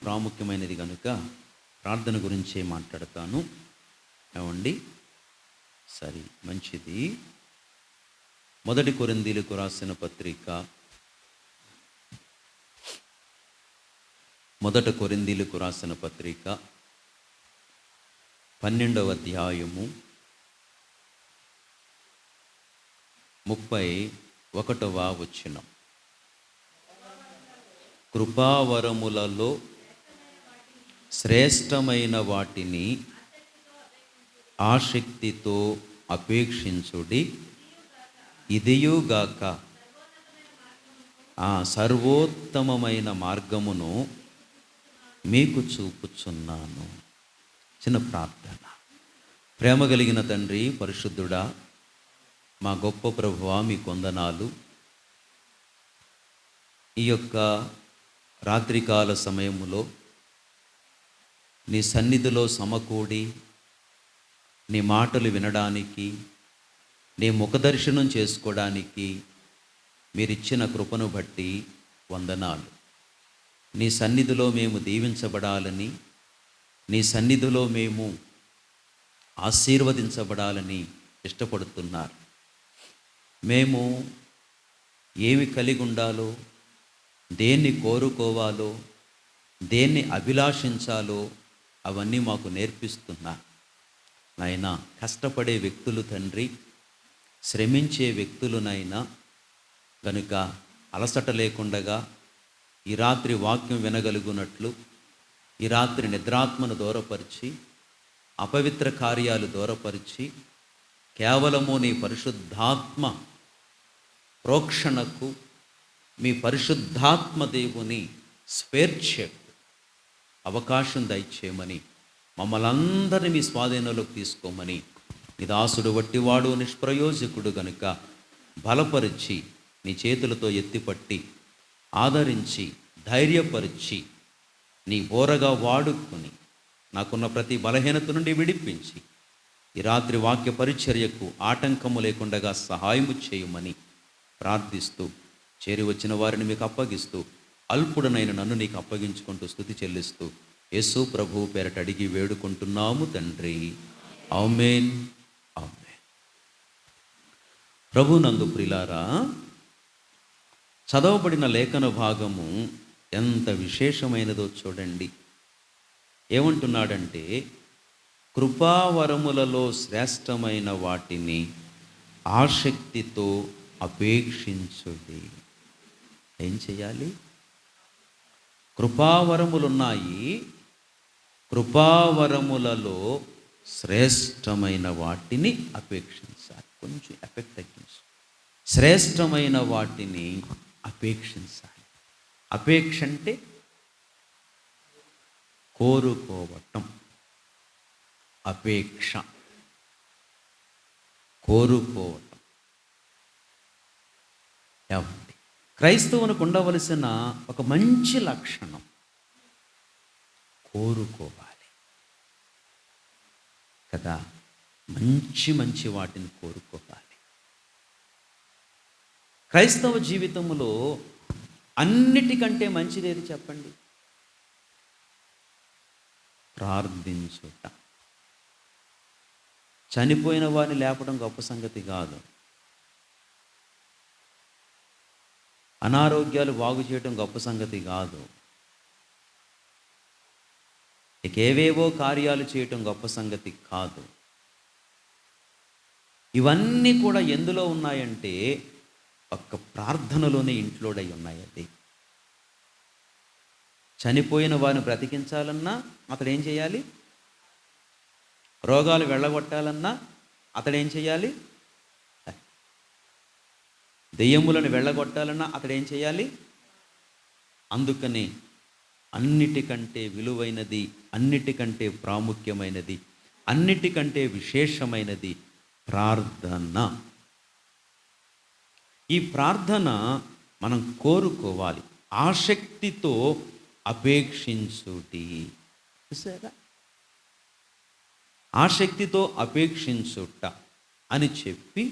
ప్రాముఖ్యమైనది కనుక ప్రార్థన గురించే మాట్లాడతాను. ఏమండి? సరే, మంచిది. మొదటి కొరింథీయులకు రాసిన పత్రిక, మొదట కొరింథీయులకు రాసిన పత్రిక 12వ అధ్యాయము 31వ వచనం. కృపావరములలో శ్రేష్టమైన వాటిని ఆసక్తితో అపేక్షించుడి, ఇదియుగాక ఆ సర్వోత్తమమైన మార్గమును మీకు చూపుచున్నాను. చిన్న ప్రార్థన. ప్రేమ కలిగిన తండ్రి, పరిశుద్ధుడా, మా గొప్ప ప్రభువా, మీ కొందనాలు. ఈ యొక్క రాత్రికాల సమయములో నీ సన్నిధిలో సమకూడి నీ మాటలు వినడానికి, నీ ముఖదర్శనం చేసుకోవడానికి మీరిచ్చిన కృపను బట్టి వందనాలు. నీ సన్నిధిలో మేము దీవించబడాలని, నీ సన్నిధిలో మేము ఆశీర్వదించబడాలని ఇష్టపడుతున్నారు. మేము ఏమి కలిగి ఉండాలో, దేన్ని కోరుకోవాలో, దేన్ని అభిలాషించాలో అవన్నీ మాకు నేర్పిస్తున్నా నాయనా. కష్టపడే వ్యక్తులు తండ్రి, శ్రమించే వ్యక్తులునైనా గనుక అలసట లేకుండగా ఈ రాత్రి వాక్యం వినగలుగునట్లు, ఈ రాత్రి నిద్రాత్మను దూరపరిచి, అపవిత్ర కార్యాలు దూరపరిచి, కేవలము నీ పరిశుద్ధాత్మ ప్రోక్షణకు, మీ పరిశుద్ధాత్మ దేవుని స్వేచ్ఛకు అవకాశం దయచేయమని, మమ్మల్ని అందరినీ మీ స్వాధీనంలోకి తీసుకోమని, నీ దాసుడు వట్టివాడు నిష్ప్రయోజకుడు గనుక బలపరిచి, నీ చేతులతో ఎత్తిపట్టి ఆదరించి ధైర్యపరిచి, నీ బోరగా వాడుకొని నాకున్న ప్రతి బలహీనత నుండి విడిపించి, ఈ రాత్రి వాక్య పరిచర్యకు ఆటంకము లేకుండా సహాయము చేయమని ప్రార్థిస్తూ, చేరి వచ్చిన వారిని మీకు అప్పగిస్తూ, అల్పుడనైన నన్ను నీకు అప్పగించుకుంటూ స్తుతి చెల్లిస్తూ, యేసు ప్రభువు పేరట అడిగి వేడుకుంటున్నాము తండ్రి. ఆమేన్, ఆమేన్. ప్రభునందు ప్రియులారా, చదవబడిన లేఖన భాగము ఎంత విశేషమైనదో చూడండి. ఏమంటున్నాడంటే, కృపావరములలో శ్రేష్టమైన వాటిని ఆసక్తితో అపేక్షించుడి. ఏం చేయాలి? కృపావరములున్నాయి, కృపావరములలో శ్రేష్టమైన వాటిని అపేక్షించాలి. కొంచెం ఎఫెక్ట్ తగ్గించు. శ్రేష్టమైన వాటిని అపేక్షించాలి. అపేక్ష అంటే కోరుకోవటం. అపేక్ష కోరుకోవటం. ఏమండి? క్రైస్తవునికి ఉండవలసిన ఒక మంచి లక్షణం కోరుకోవాలి కదా. మంచి మంచి వాటిని కోరుకోవాలి. క్రైస్తవ జీవితంలో అన్నిటికంటే మంచిది ఏది చెప్పండి? ప్రార్థించుట. చనిపోయిన వారిని లేపడం గొప్ప సంగతి కాదు. అనారోగ్యాలు బాగు చేయడం గొప్ప సంగతి కాదు. ఏవేవో కార్యాలు చేయటం గొప్ప సంగతి కాదు. ఇవన్నీ కూడా ఎందులో ఉన్నాయంటే ఒక్క ప్రార్థనలోనే ఇంట్లోడై ఉన్నాయి. అది చనిపోయిన వారిని బ్రతికించాలన్నా అతడేం చేయాలి? రోగాలు వెళ్ళగొట్టాలన్నా అతడేం చేయాలి? దెయ్యములను వెళ్ళగొట్టాలన్నా అతడేం చేయాలి? అందుకని అన్నిటికంటే విలువైనది, అన్నిటికంటే ప్రాముఖ్యమైనది, అన్నిటికంటే విశేషమైనది ప్రార్థన. ఈ ప్రార్థన మనం కోరుకోవాలి. ఆసక్తితో అపేక్షించుటి. చూసారా? ఆసక్తితో అపేక్షించుట అని చెప్పి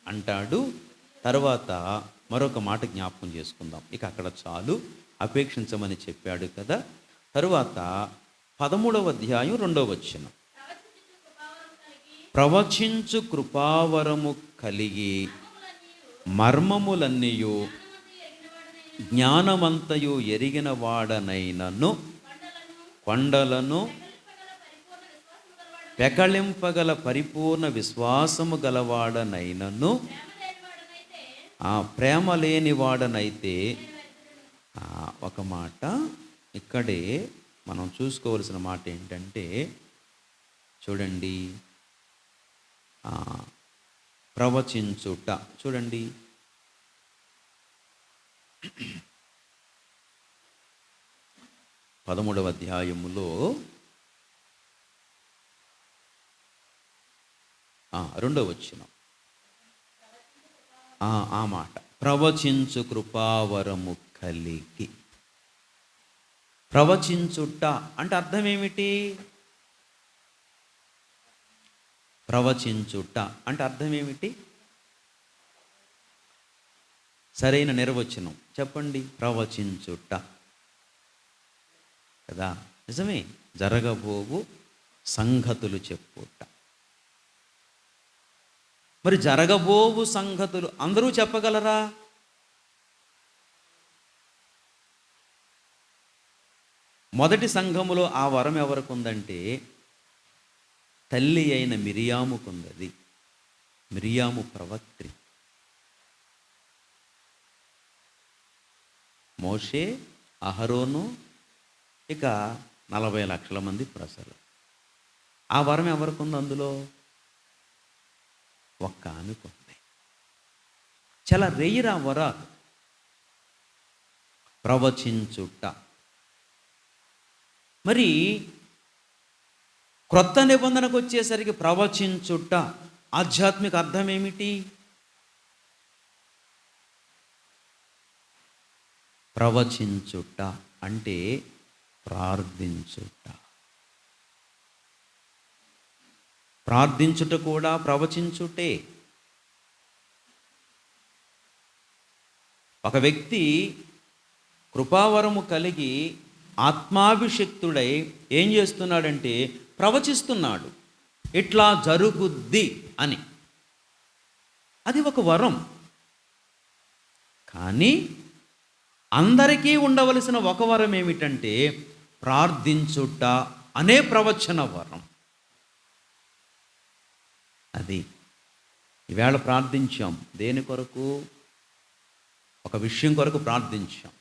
అంటాడు. తర్వాత మరొక మాట జ్ఞాపకం చేసుకుందాం. ఇక అక్కడ చాలు, అపేక్షించమని చెప్పాడు కదా. తరువాత 13వ అధ్యాయం 2వ వచనం. ప్రవచించు కృపావరము కలిగి మర్మములన్నీయు జ్ఞానమంతయు ఎరిగిన వాడనైనను కొండలను పెకళింపగల పరిపూర్ణ విశ్వాసము గలవాడనైనను ఆ ప్రేమ లేని వాడనైతే. ఒక మాట ఇక్కడే మనం చూసుకోవలసిన మాట ఏంటంటే, చూడండి, ప్రవచించుట. చూడండి, పదమూడవ అధ్యాయములో 2వ వచనం ఆ మాట, ప్రవచించు కృపావరము కలిగి. ప్రవచించుట అంటే అర్థం ఏమిటి? ప్రవచించుట అంటే అర్థం ఏమిటి? సరైన నిర్వచనం చెప్పండి. ప్రవచించుట కదా, నిజమే. జరగబోవు సంగతులు చెప్పుట. మరి జరగబోవు సంగతులు అందరూ చెప్పగలరా? మొదటి సంఘములో ఆ వరం ఎవరికి ఉందంటే, తల్లి అయిన మిరియాముకుందది. మిరియాము ప్రవక్త్రి. మోషే, అహరోను, ఇక 40 లక్షల మంది ప్రజలు. ఆ వరం ఎవరికి ఉంది? అందులో ఒక్క ఆమెకుంది. చాలా రేయిరా వరాలు. ప్రవచించుట. మరి క్రొత్త నిబంధనకు వచ్చేసరికి ప్రవచించుట ఆధ్యాత్మిక అర్థం ఏమిటి? ప్రవచించుట అంటే ప్రార్థించుట. ప్రార్థించుట కూడా ప్రవచించుటే. ఒక వ్యక్తి కృపావరము కలిగి ఆత్మాభిషిక్తుడై ఏం చేస్తున్నాడంటే ప్రవచిస్తున్నాడు, ఇట్లా జరుగుద్ది అని. అది ఒక వరం. కానీ అందరికీ ఉండవలసిన ఒక వరం ఏమిటంటే ప్రార్థించుట అనే ప్రవచన వరం. అది ఈవేళ ప్రార్థించాం. దేని కొరకు? ఒక విషయం కొరకు ప్రార్థించాం.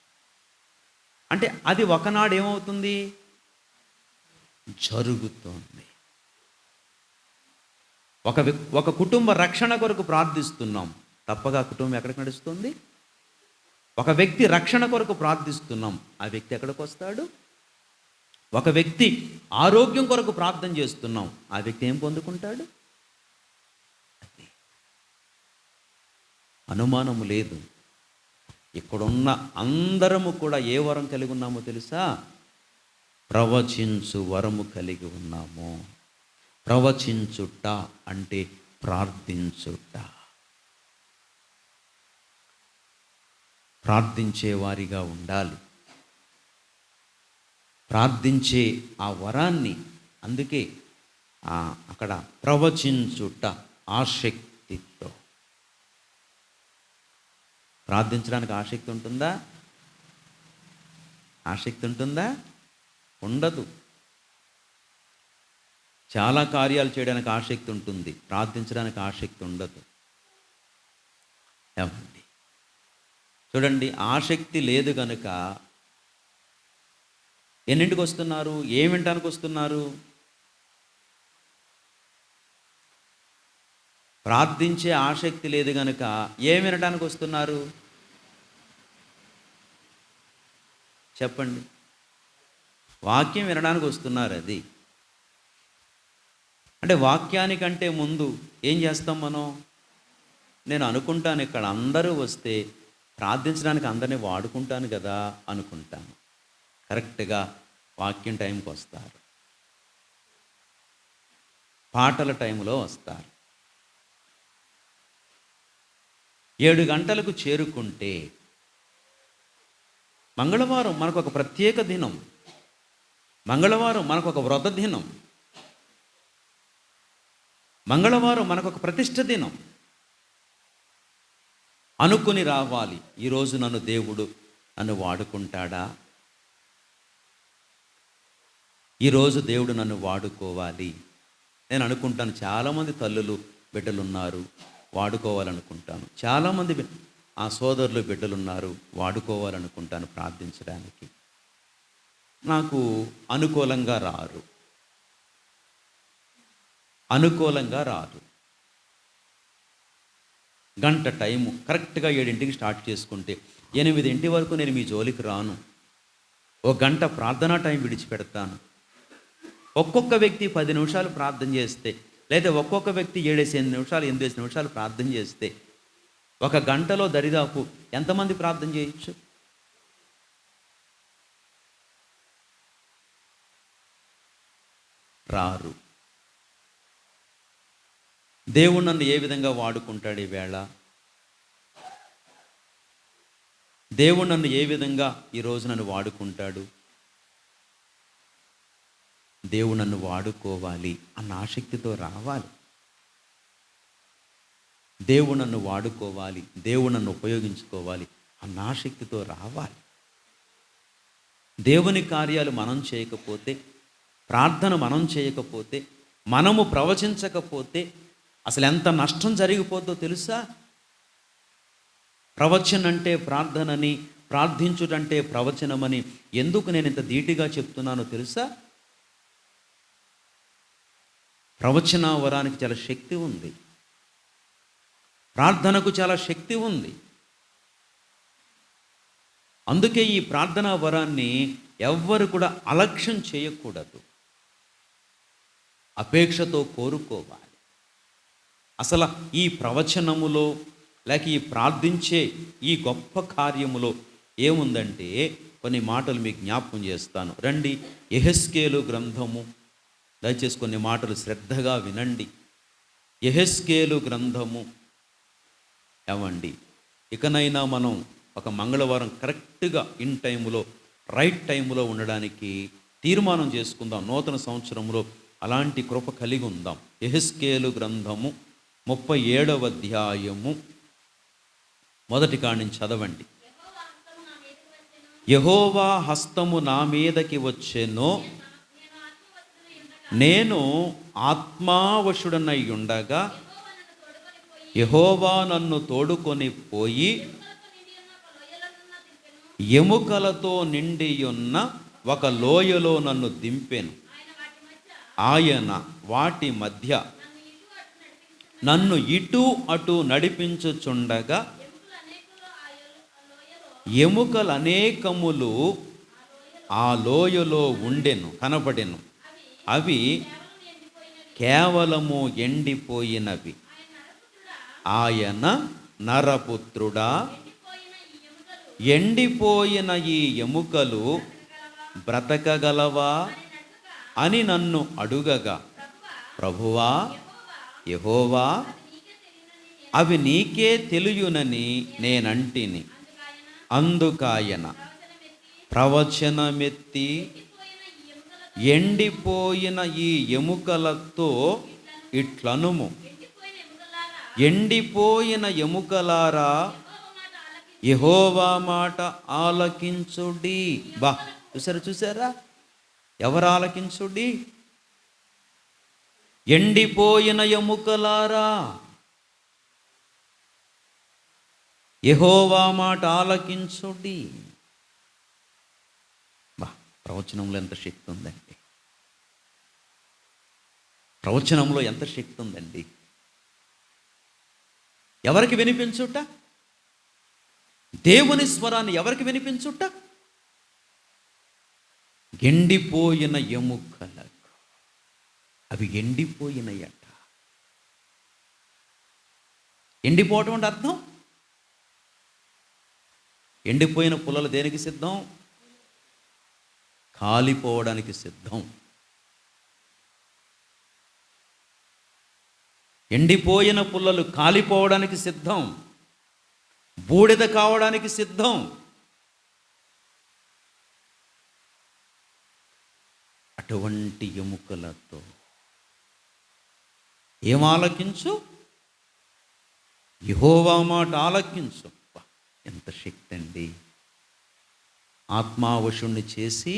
అంటే అది ఒకనాడు ఏమవుతుంది? జరుగుతుంది. ఒక కుటుంబ రక్షణ కొరకు ప్రార్థిస్తున్నాం. తప్పగా కుటుంబం ఎక్కడికి నడుస్తుంది? ఒక వ్యక్తి రక్షణ కొరకు ప్రార్థిస్తున్నాం. ఆ వ్యక్తి ఎక్కడికి వస్తాడు? ఒక వ్యక్తి ఆరోగ్యం కొరకు ప్రార్థన చేస్తున్నాం. ఆ వ్యక్తి ఏం పొందుకుంటాడు? అనుమానము లేదు. ఇక్కడున్న అందరము కూడా ఏ వరం కలిగి ఉన్నామో తెలుసా? ప్రవచించు వరము కలిగి ఉన్నాము. ప్రవచించుట అంటే ప్రార్థించుట. ప్రార్థించేవారిగా ఉండాలి. ప్రార్థించే ఆ వరాన్ని, అందుకే అక్కడ ప్రవచించుట ఆసక్తితో. ప్రార్థించడానికి ఆసక్తి ఉంటుందా? ఆసక్తి ఉంటుందా? ఉండదు. చాలా కార్యాలు చేయడానికి ఆసక్తి ఉంటుంది, ప్రార్థించడానికి ఆసక్తి ఉండదు. ఏమండి? చూడండి, ఆసక్తి లేదు కనుక ఎన్నింటికి వస్తున్నారు? ఏం వినటానికి వస్తున్నారు? ప్రార్థించే ఆసక్తి లేదు కనుక ఏం వినటానికి వస్తున్నారు? చెప్పండి. వాక్యం వినడానికి వస్తున్నారు. అది అంటే వాక్యానికంటే ముందు ఏం చేస్తాం మనం? నేను అనుకుంటాను, ఇక్కడ అందరూ వస్తే ప్రార్థించడానికి అందరినీ వాడుకుంటాను కదా అనుకుంటాను. కరెక్ట్గా వాక్యం టైంకి వస్తారు, పాటల టైంలో వస్తారు. 7 గంటలకు చేరుకుంటే, మంగళవారం మనకు ఒక ప్రత్యేక దినం. మంగళవారం మనకు ఒక వ్రత దినం, మంగళవారం మనకు ఒక ప్రతిష్ఠ దినం. అనుకుని రావాలి, ఈరోజు దేవుడు నన్ను వాడుకుంటాడా, ఈరోజు దేవుడు నన్ను వాడుకోవాలి. నేను అనుకుంటాను, చాలామంది తల్లులు బిడ్డలు ఉన్నారు, వాడుకోవాలనుకుంటాను. చాలామంది ఆ సోదరులు బిడ్డలు ఉన్నారు, వాడుకోవాలనుకుంటాను ప్రార్థించడానికి. నాకు అనుకూలంగా రారు. గంట టైము కరెక్ట్గా 7ంటికి స్టార్ట్ చేసుకుంటే 8 వరకు నేను మీ జోలికి రాను. ఒక గంట ప్రార్థనా టైం విడిచిపెడతాను. ఒక్కొక్క వ్యక్తి 10 నిమిషాలు ప్రార్థన చేస్తే, లేదా ఒక్కొక్క వ్యక్తి 7-8 నిమిషాలు 8 నిమిషాలు ప్రార్థన చేస్తే, ఒక గంటలో దరిదాపు ఎంతమంది ప్రార్థన చేయొచ్చు? రారు. దేవుడు నన్ను ఏ విధంగా వాడుకుంటాడు ఈవేళ? దేవుడు నన్ను ఏ విధంగా ఈరోజు నన్ను వాడుకుంటాడు? దేవుడు నన్ను వాడుకోవాలి అన్న ఆసక్తితో రావాలి. దేవుడు నన్ను వాడుకోవాలి, దేవుడు నన్ను ఉపయోగించుకోవాలి అన్న ఆసక్తితో రావాలి. దేవుని కార్యాలు మనం చేయకపోతే, ప్రార్థన మనం చేయకపోతే, మనము ప్రవచించకపోతే అసలు ఎంత నష్టం జరిగిపోతుందో తెలుసా? ప్రవచనం అంటే ప్రార్థనని, ప్రార్థించుటంటే ప్రవచనమని ఎందుకు నేను ఇంత ధీటుగా చెప్తున్నానో తెలుసా? ప్రవచన వరానికి చాలా శక్తి ఉంది, ప్రార్థనకు చాలా శక్తి ఉంది. అందుకే ఈ ప్రార్థనా వరాన్ని ఎవ్వరు కూడా అలక్ష్యం చేయకూడదు, అపేక్షతో కోరుకోవాలి. అసలు ఈ ప్రవచనములో లేక ఈ ప్రార్థించే ఈ గొప్ప కార్యములో ఏముందంటే కొన్ని మాటలు మీకు జ్ఞాపకం చేస్తాను. రండి, యెహెజ్కేలు గ్రంథము, దయచేసి కొన్ని మాటలు శ్రద్ధగా వినండి. యెహెజ్కేలు గ్రంథము. ఏమండి, ఇకనైనా మనం ఒక మంగళవారం కరెక్ట్గా ఇన్ టైములో, రైట్ టైములో ఉండడానికి తీర్మానం చేసుకుందాం. నూతన సంవత్సరంలో అలాంటి కృప కలిగి ఉందాం. యెహెజ్కేలు గ్రంథము 37వ అధ్యాయము మొదటి కాడి నుంచి చదవండి. యెహోవా హస్తము నా మీదకి వచ్చెను, నేను ఆత్మావశుడనై ఉండగా యెహోవా నన్ను తోడుకొని పోయి ఎముకలతో నిండియున్న ఒక లోయలో నన్ను దింపెను. ఆయన వాటి మధ్య నన్ను ఇటు అటు నడిపించుచుండగా ఎముకలు అనేకములు ఆ లోయలో ఉండెను, కనబడెను. అవి కేవలము ఎండిపోయినవి. ఆయన నరపుత్రుడా, ఎండిపోయిన ఈ ఎముకలు బ్రతకగలవా అని నన్ను అడుగగా, ప్రభువా యెహోవా, అవి నీకే తెలియునని నేనంటిని. అందుకాయన ప్రవచనమెత్తి ఎండిపోయిన ఈ ఎముకలతో ఇట్లనుము, ఎండిపోయిన ఎముకలారా, యెహోవా మాట ఆలకించుడి. బా, చూసారా? ఎవరు ఆలకించుడి? ఎండిపోయిన ఎముకలారా, యెహోవా మాట ఆలకించుడి. బా, ప్రవచనంలో ఎంత శక్తి ఉందండి! ప్రవచనంలో ఎంత శక్తి ఉందండి! ఎవరికి వినిపించుట? దేవుని స్వరాన్ని ఎవరికి వినిపించుట? ఎండిపోయిన ఎముకలకు. అవి ఎండిపోయినయట. ఎండిపోవటం అంటే అర్థం, ఎండిపోయిన పుల్లలు దేనికి సిద్ధం? కాలిపోవడానికి సిద్ధం. ఎండిపోయిన పుల్లలు కాలిపోవడానికి సిద్ధం, బూడిద కావడానికి సిద్ధం. అటువంటి ఎముకలతో ఏం ఆలకించు? యెహోవా మాట ఆలకించు. ఎంత శక్తి అండి! ఆత్మావశుణ్ణి చేసి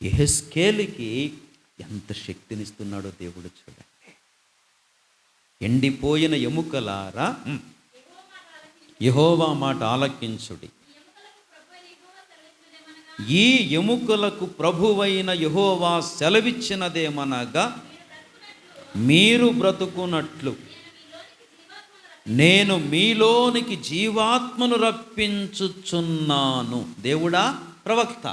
యెహెజ్కేలుకి ఎంత శక్తినిస్తున్నాడో దేవుడు చూడండి. ఎండిపోయిన ఎముకలారా యెహోవా మాట ఆలకించుడి. ఈ ఎముకలకు ప్రభువైన యెహోవా సెలవిచ్చినదేమనగా, మీరు బ్రతుకున్నట్లు నేను మీలోనికి జీవాత్మను రప్పించుచున్నాను. దేవుడా? ప్రవక్త.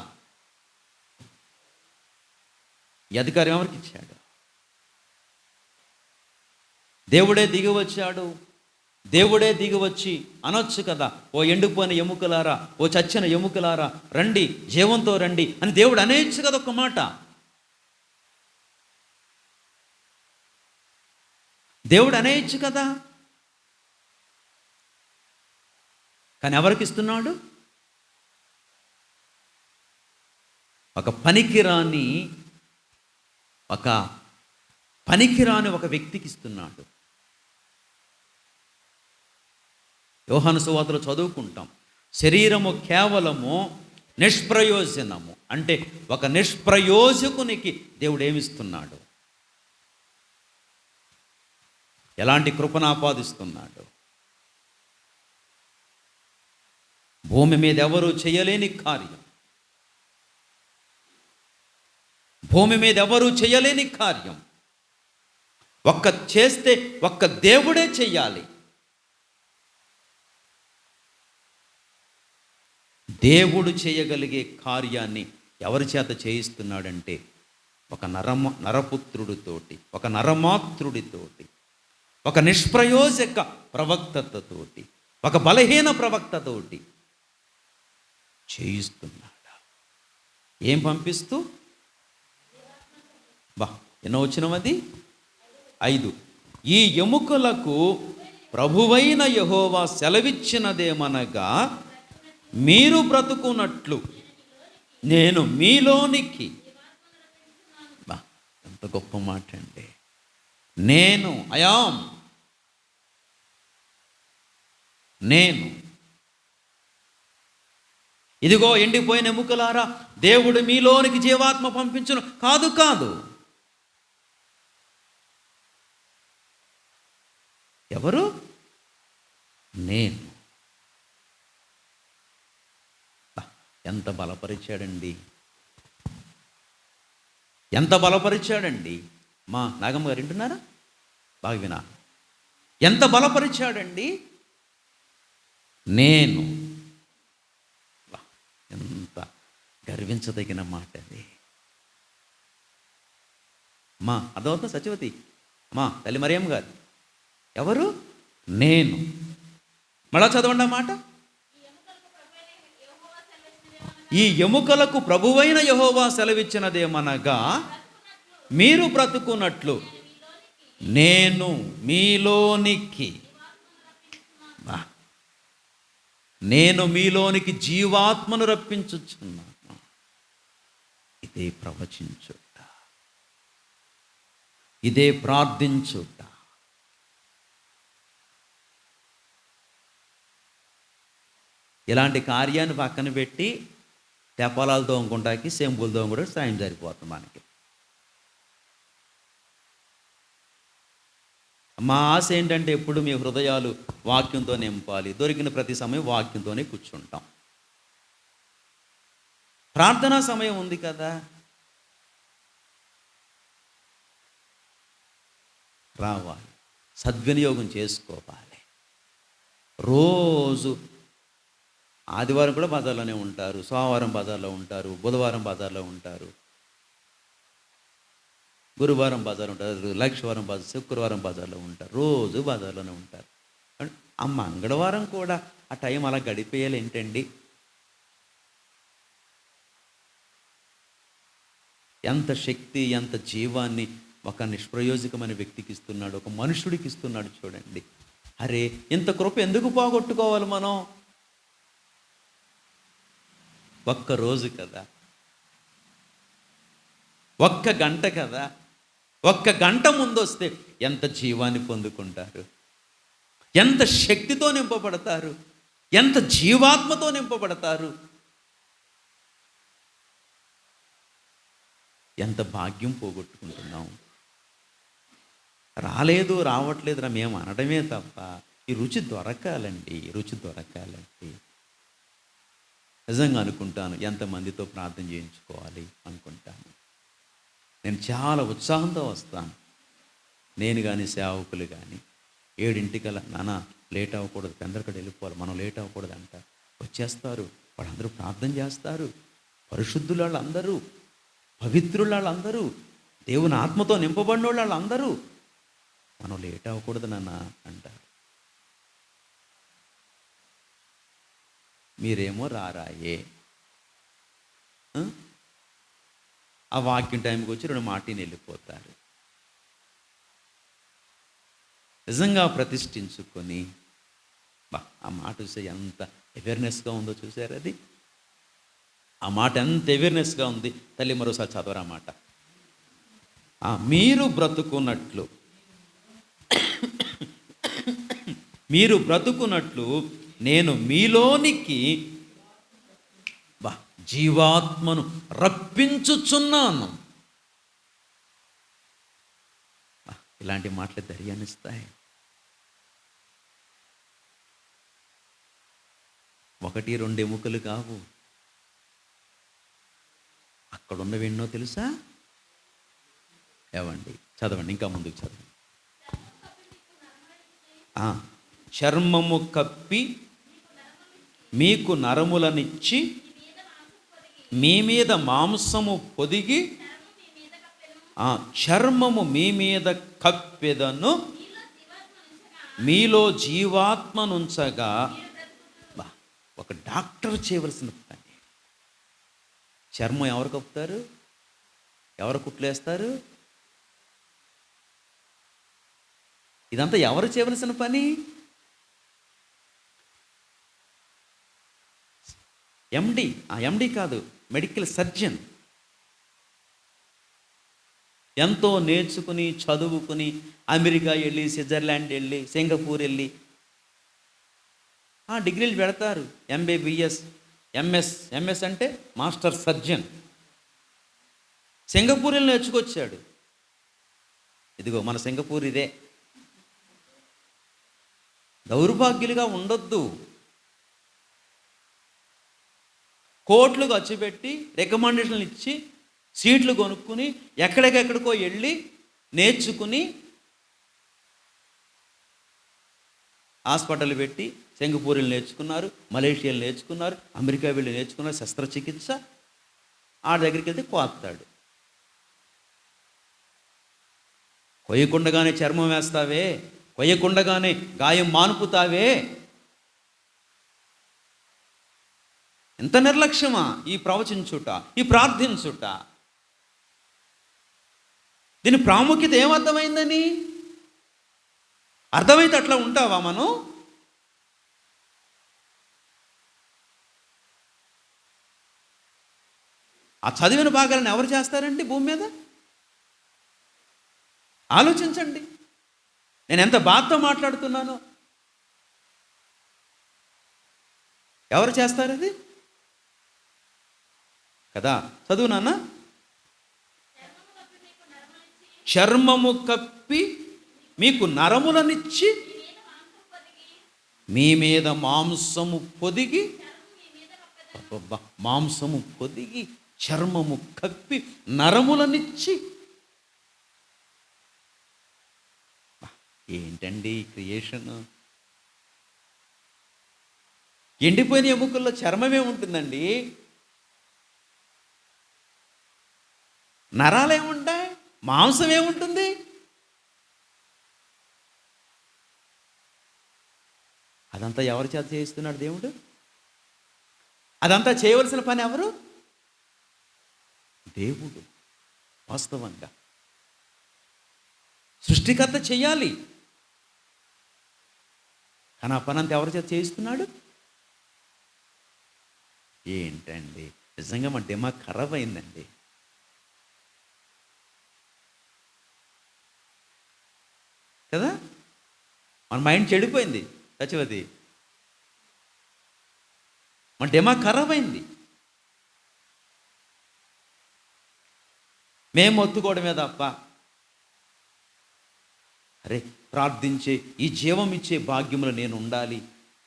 ఈ అధికారం ఎవరికి ఇచ్చాడు? దేవుడే దిగి వచ్చాడు. దేవుడే దిగి వచ్చి అనొచ్చు కదా, ఓ ఎండిపోయిన ఎముకలారా, ఓ చచ్చిన ఎముకలారా రండి, జీవంతో రండి అని దేవుడు అనేయచ్చు కదా ఒక్క మాట. దేవుడు అనేయచ్చు కదా. కానీ ఎవరికి ఇస్తున్నాడు? ఒక పనికిరాని ఒక వ్యక్తికి ఇస్తున్నాడు. యోహాను సువార్తలో చదువుకుంటాం, శరీరము కేవలము నిష్ప్రయోజనము అంటే ఒక నిష్ప్రయోజకునికి దేవుడు ఏమిస్తున్నాడు? ఎలాంటి కృపను ఆపాదిస్తున్నాడు? భూమి మీద ఎవరు చేయలేని కార్యం, భూమి మీద ఎవరు చేయలేని కార్యం చేస్తే ఒక్క దేవుడే చెయ్యాలి. దేవుడు చేయగలిగే కార్యాన్ని ఎవరి చేత చేయిస్తున్నాడంటే ఒక నరపుత్రుడితోటి, ఒక నరమాత్రుడితోటి, ఒక నిష్ప్రయోజక ప్రవక్తతోటి, ఒక బలహీన ప్రవక్తతోటి చేయిస్తున్నాడు. ఏం పంపిస్తూ? ఎన్నో వచ్చినది? 5. ఈ ఎముకలకు ప్రభువైన యెహోవా సెలవిచ్చినదేమనగా, మీరు బ్రతుకున్నట్లు నేను మీలోనికి. ఎంత గొప్ప మాట అండి! నేను ఇదిగో ఎండిపోయిన ఎముకలారా, దేవుడు మీలోనికి జీవాత్మ పంపించును. కాదు. ఎవరు? నేను. ఎంత బలపరిచాడండి! ఎంత బలపరిచాడండి! మా నాగమ్మ గారు వింటున్నారా? బాగా వినా. ఎంత బలపరిచాడండి! నేను. ఎంత గర్వించదగిన మాట అది. మా అదవుతా సత్యవతి, మా తల్లి మరియమ్మ గారు. ఎవరు? నేను. మళ్ళా చదవండి ఆ మాట. ఈ ఎముకలకు ప్రభువైన యెహోవా సెలవిచ్చినదేమనగా, మీరు బ్రతుకున్నట్లు నేను మీలోనికి. నేను మీలోనికి జీవాత్మను రప్పించుచున్నాను. ఇదే ప్రవచించుట, ఇదే ప్రార్థించుట. ఇలాంటి కార్యాన్ని పక్కన పెట్టి తెపాలాలు దోముకుంటాకి సెంబులు దోముకుంటే సాయం సరిపోతుంది మనకి. మా ఆశ ఏంటంటే ఎప్పుడు మీ హృదయాలు వాక్యంతో నింపాలి. దొరికిన ప్రతి సమయం వాక్యంతోనే కూర్చుంటాం. ప్రార్థనా సమయం ఉంది కదా, రావాలి, సద్వినియోగం చేసుకోవాలి. రోజు ఆదివారం కూడా బజార్లోనే ఉంటారు, సోమవారం బజార్లో ఉంటారు, బుధవారం బజార్లో ఉంటారు, గురువారం బజార్ ఉంటారు, లక్షవారం బజార్, శుక్రవారం బజార్లో ఉంటారు, రోజు బజార్లోనే ఉంటారు. ఆ మంగళవారం కూడా ఆ టైం అలా గడిపేయాలి ఏంటండి? ఎంత శక్తి, ఎంత జీవాన్ని ఒక నిష్ప్రయోజకమైన వ్యక్తికి ఇస్తున్నాడు, ఒక మనుషుడికి ఇస్తున్నాడు. చూడండి, అరే ఇంత కృప ఎందుకు పోగొట్టుకోవాలి మనం? ఒక్కరోజు కదా, ఒక్క గంట కదా, ఒక్క గంట ముందు వస్తే ఎంత జీవాన్ని పొందుకుంటారు, ఎంత శక్తితో నింపబడతారు, ఎంత జీవాత్మతో నింపబడతారు. ఎంత భాగ్యం పోగొట్టుకుంటున్నాం. రాలేదు రావట్లేదు రా మేము అనడమే తప్ప ఈ రుచి దొరకాలండి, ఈ రుచి దొరకాలండి. నిజంగా అనుకుంటాను, ఎంతమందితో ప్రార్థన చేయించుకోవాలి అనుకుంటాను. నేను చాలా ఉత్సాహంతో వస్తాను. నేను కానీ సేవకులు కానీ 7:00 నాన్న లేట్ అవ్వకూడదు, పెందరకడ వెళ్ళిపోవాలి, మనం లేట్ అవ్వకూడదు అంట. వచ్చేస్తారు, వాళ్ళందరూ ప్రార్థన చేస్తారు. పరిశుద్ధుల వాళ్ళందరూ, పవిత్రుల వాళ్ళందరూ, దేవుని ఆత్మతో నింపబడిన వాళ్ళందరూ మనం లేట్ అవ్వకూడదు నాన్న అంటారు. మీరేమో రారాయే. ఆ వాక్యం టైంకి వచ్చి 2 మాటని వెళ్ళిపోతారు. నిజంగా ప్రతిష్ఠించుకొని ఆ మాట చూసే ఎంత అవేర్నెస్గా ఉందో చూసారు. అది ఆ మాట ఎంత అవేర్నెస్గా ఉంది. తల్లి మరోసారి చదవరా మాట. మీరు బ్రతుకున్నట్లు, మీరు బ్రతుకున్నట్లు నేను మీలోనికి జీవాత్మను రప్పించుచున్నాను. ఇలాంటి మాటలు ధైర్యాన్నిస్తాయి. 1-2 ఎముకలు కావు, అక్కడ ఉన్నవి ఎన్నో తెలుసా? ఏవండి చదవండి, ఇంకా ముందుకు చదవండి. చర్మము కప్పి మీకు నరములనిచ్చి మీ మీద మాంసము పొదిగి, చర్మము మీ మీద కప్పెదను, మీలో జీవాత్మనుంచగా. ఒక డాక్టర్ చేయవలసిన పని. చర్మం ఎవరు కప్పుతారు? ఎవరు కుట్లేస్తారు? ఇదంతా ఎవరు చేయవలసిన పని? ఎండి కాదు, మెడికల్ సర్జన్. ఎంతో నేర్చుకుని చదువుకుని అమెరికా వెళ్ళి, స్విట్జర్లాండ్ వెళ్ళి, సింగపూర్ వెళ్ళి డిగ్రీలు పెడతారు. MBBS, MS అంటే మాస్టర్ సర్జన్. సింగపూర్ వెళ్ళి నేర్చుకొచ్చాడు. ఇదిగో మన సింగపూర్ ఇదే. దౌర్భాగ్యులుగా ఉండొద్దు. కోట్లు ఖర్చు పెట్టి రికమెండేషన్లు ఇచ్చి సీట్లు కొనుక్కుని ఎక్కడికెక్కడికో వెళ్ళి నేర్చుకుని హాస్పిటల్ పెట్టి సింగపూర్లు నేర్చుకున్నారు, మలేషియాలు నేర్చుకున్నారు, అమెరికా వెళ్ళి నేర్చుకున్నారు శస్త్రచికిత్స. ఆ దగ్గరికి వెళ్తే కోస్తాడు. కొయ్యకుండగానే చర్మం వేస్తావే, కొయ్యకుండగానే గాయం మానుపుతావే. ఎంత నిర్లక్ష్యమా ఈ ప్రవచించుట, ఈ ప్రార్థించుట. దీని ప్రాముఖ్యత ఏమర్థమైందని? అర్థమైతే అట్లా ఉంటావా మనం? ఆ చదివిన భాగాలను ఎవరు చేస్తారండి భూమి మీద? ఆలోచించండి. నేను ఎంత బాధతో మాట్లాడుతున్నానో. ఎవరు చేస్తారు అది కదా? చదువు నాన్న. చర్మము కప్పి మీకు నరములనిచ్చి మీ మీద మాంసము పొదిగి. మాంసము పొదిగి, చర్మము కప్పి, నరములనిచ్చి. ఏంటండి క్రియేషన్? ఎండిపోయిన ఎముకల్లో చర్మమే ఉంటుందండి, నరాలేముంటాయి, మాంసం ఏముంటుంది? అదంతా ఎవరి చేత చేయిస్తున్నాడు దేవుడు? అదంతా చేయవలసిన పని ఎవరు? దేవుడు. వాస్తవంగా సృష్టికర్త చెయ్యాలి, కానీ ఆ పని అంతా ఎవరి చేత చేయిస్తున్నాడు? ఏంటండి నిజంగా మా దిమాగ్ ఖరాబ్ అయిందండి. కదా. మన మైండ్ చెడిపోయింది సచివతి, మన దిమాగ్ ఖరాబ్ అయింది. మేము మొత్తుకోవడమే తప్ప, అరే ప్రార్థించే ఈ జీవం ఇచ్చే భాగ్యంలో నేను ఉండాలి,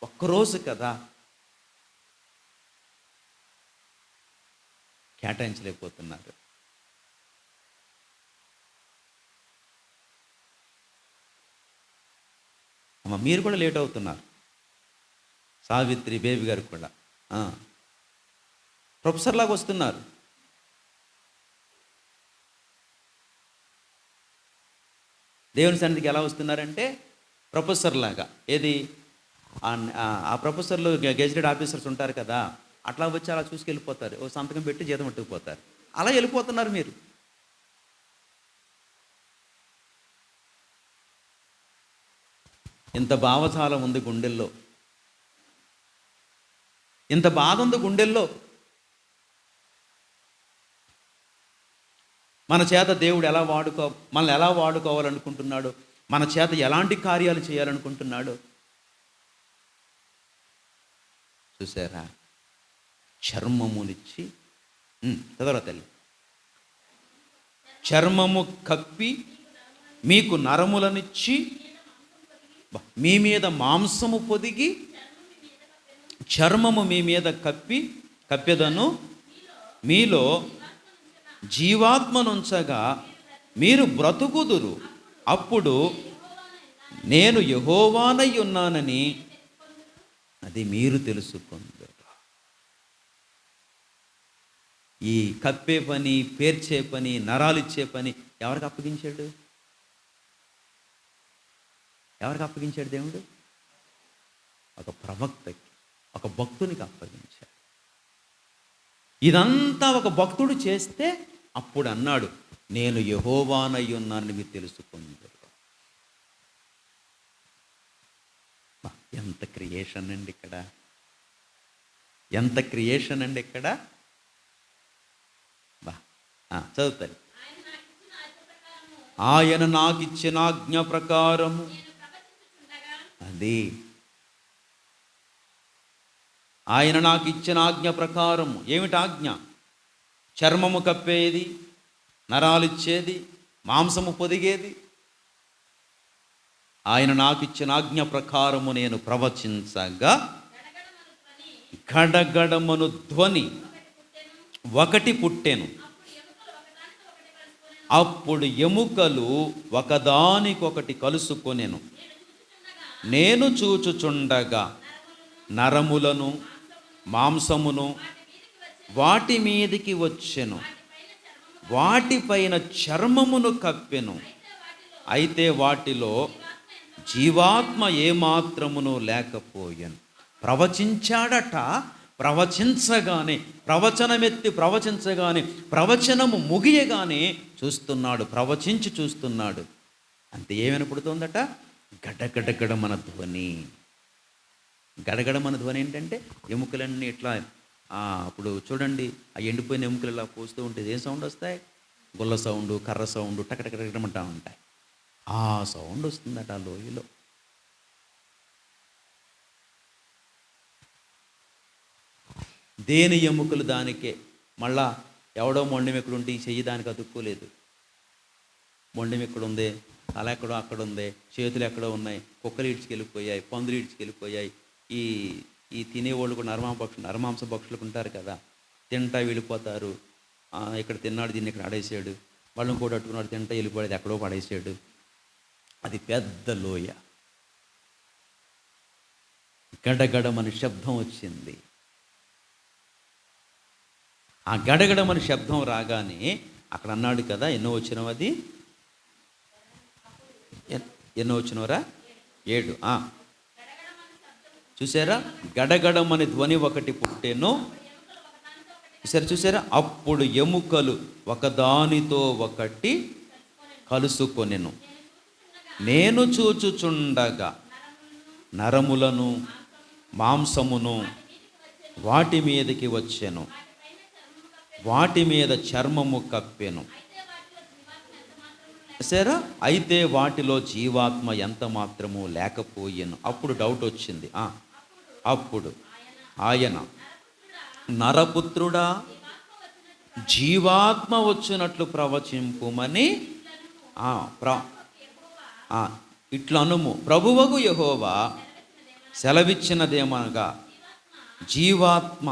ఒక్కరోజు కదా కేటాయించలేకపోతున్నారు. అమ్మ మీరు కూడా లేట్ అవుతున్నారు. సావిత్రి బేబీ గారికి కూడా ప్రొఫెసర్ లాగా వస్తున్నారు. దేవుని సన్నిధికి ఎలా వస్తున్నారంటే ప్రొఫెసర్ లాగా. ఏది ఆ ప్రొఫెసర్లు గెజిటెడ్ ఆఫీసర్స్ ఉంటారు కదా, అట్లా వచ్చి అలా చూసుకెళ్ళిపోతారు, ఓ సంతకం పెట్టి జీతం పట్టుకుపోతారు. అలా వెళ్ళిపోతున్నారు మీరు. ఇంత భావజాలం ఉంది గుండెల్లో, ఇంత బాధ ఉంది గుండెల్లో. మన చేత దేవుడు మనల్ని ఎలా వాడుకోవాలనుకుంటున్నాడు, మన చేత ఎలాంటి కార్యాలు చేయాలనుకుంటున్నాడు చూసారా. చర్మమునిచ్చి చదవరా తల్లి. చర్మము కప్పి మీకు నరములనిచ్చి మీ మీద మాంసము పొదిగి చర్మము మీ మీద కప్పెదను, మీలో జీవాత్మనుంచగా మీరు బ్రతుకుదురు, అప్పుడు నేను యెహోవానై ఉన్నానని అది మీరు తెలుసుకుందరు. ఈ కప్పే పని, పేర్చే పని, నరాలిచ్చే పని ఎవరికి అప్పగించాడు? ఎవరికి అప్పగించాడు దేవుడు? ఒక ప్రవక్తకి, ఒక భక్తునికి అప్పగించాడు. ఇదంతా ఒక భక్తుడు చేస్తే అప్పుడు అన్నాడు, నేను యెహోవానై ఉన్నానని మీరు తెలుసుకుందరు. ఎంత క్రియేషన్ అండి ఇక్కడ, ఎంత క్రియేషన్ అండి ఇక్కడ. చదువుతారు. ఆయన నాకు ఇచ్చిన ఆజ్ఞ ప్రకారము, అది ఆయన నాకు ఇచ్చిన ఆజ్ఞ ప్రకారము. ఏమిటి ఆజ్ఞ? చర్మము కప్పేది, నరాలిచ్చేది, మాంసము పొదిగేది. ఆయన నాకు ఇచ్చిన ఆజ్ఞ ప్రకారము నేను ప్రవచించగా గడగడమను ధ్వని ఒకటి పుట్టెను. అప్పుడు ఎముకలు ఒకదానికొకటి కలుసుకొనెను. నేను చూచుచుండగా నరములను మాంసమును వాటి మీదికి వచ్చెను, వాటిపైన చర్మమును కప్పెను. అయితే వాటిలో జీవాత్మ ఏమాత్రమును లేకపోయాను. ప్రవచించాడట. ప్రవచించగానే, ప్రవచనమెత్తి ప్రవచించగానే, ప్రవచనము ముగియగానే చూస్తున్నాడు, ప్రవచించి చూస్తున్నాడు. అంతే ఏమనపడుతోందట? గడగడగడమన ధ్వని. గడగడమన ధ్వని ఏంటంటే ఎముకలన్నీ ఇట్లా అప్పుడు చూడండి, ఆ ఎండిపోయిన ఎముకలు ఇలా పోస్తూ ఉంటే ఏం సౌండ్ వస్తాయి? గుల్ల సౌండ్, కర్ర సౌండ్, టకటకటకటమంటా ఉంటాయి. ఆ సౌండ్ వస్తుందట ఆ లోయలో. దేని ఎముకలు దానికే. మళ్ళా ఎవడో మొండెం ఉంటే ఈ చెయ్యి దానికి అతుక్కోలేదు. మొండెం ఎక్కడుంది, తల ఎక్కడో అక్కడ ఉంది, చేతులు ఎక్కడో ఉన్నాయి, కుక్కలు ఈడ్చుకెళ్ళిపోయాయి, పందులు ఈడ్చుకెళ్ళిపోయాయి. ఈ తినేవాళ్ళు కూడా నరమాంస భక్షులకు ఉంటారు కదా, తింటా వెళ్ళిపోతారు. ఇక్కడ తిన్నాడు, దీన్ని ఇక్కడ ఆడేసాడు, వాళ్ళని కూడా అట్టుకున్నాడు, తింటా వెళ్ళిపోయాడు, ఎక్కడో పడేసాడు. అది పెద్ద లోయ. గడగడమని శబ్దం వచ్చింది. ఆ గడగడమని శబ్దం రాగానే అక్కడ అన్నాడు కదా, ఎన్నో వచ్చినవి, అది ఎన్నో వచ్చినవరా? 7. చూసారా? గడగడమని ధ్వని ఒకటి పుట్టెను. చూసారా? అప్పుడు ఎముకలు ఒకదానితో ఒకటి కలుసుకొనెను. నేను చూచుచుండగా నరములను మాంసమును వాటి మీదకి వచ్చెను, వాటి మీద చర్మము కప్పెను. సరే, అయితే వాటిలో జీవాత్మ ఎంత మాత్రము లేకపోయెను. అప్పుడు డౌట్ వచ్చింది. అప్పుడు ఆయన, నరపుత్రుడా, జీవాత్మ వచ్చినట్లు ప్రవచింపుమని ఆ, ప్ర ఆ, ఇట్లనుము, ప్రభువగు యెహోవా సెలవిచ్చినదేమనగా, జీవాత్మ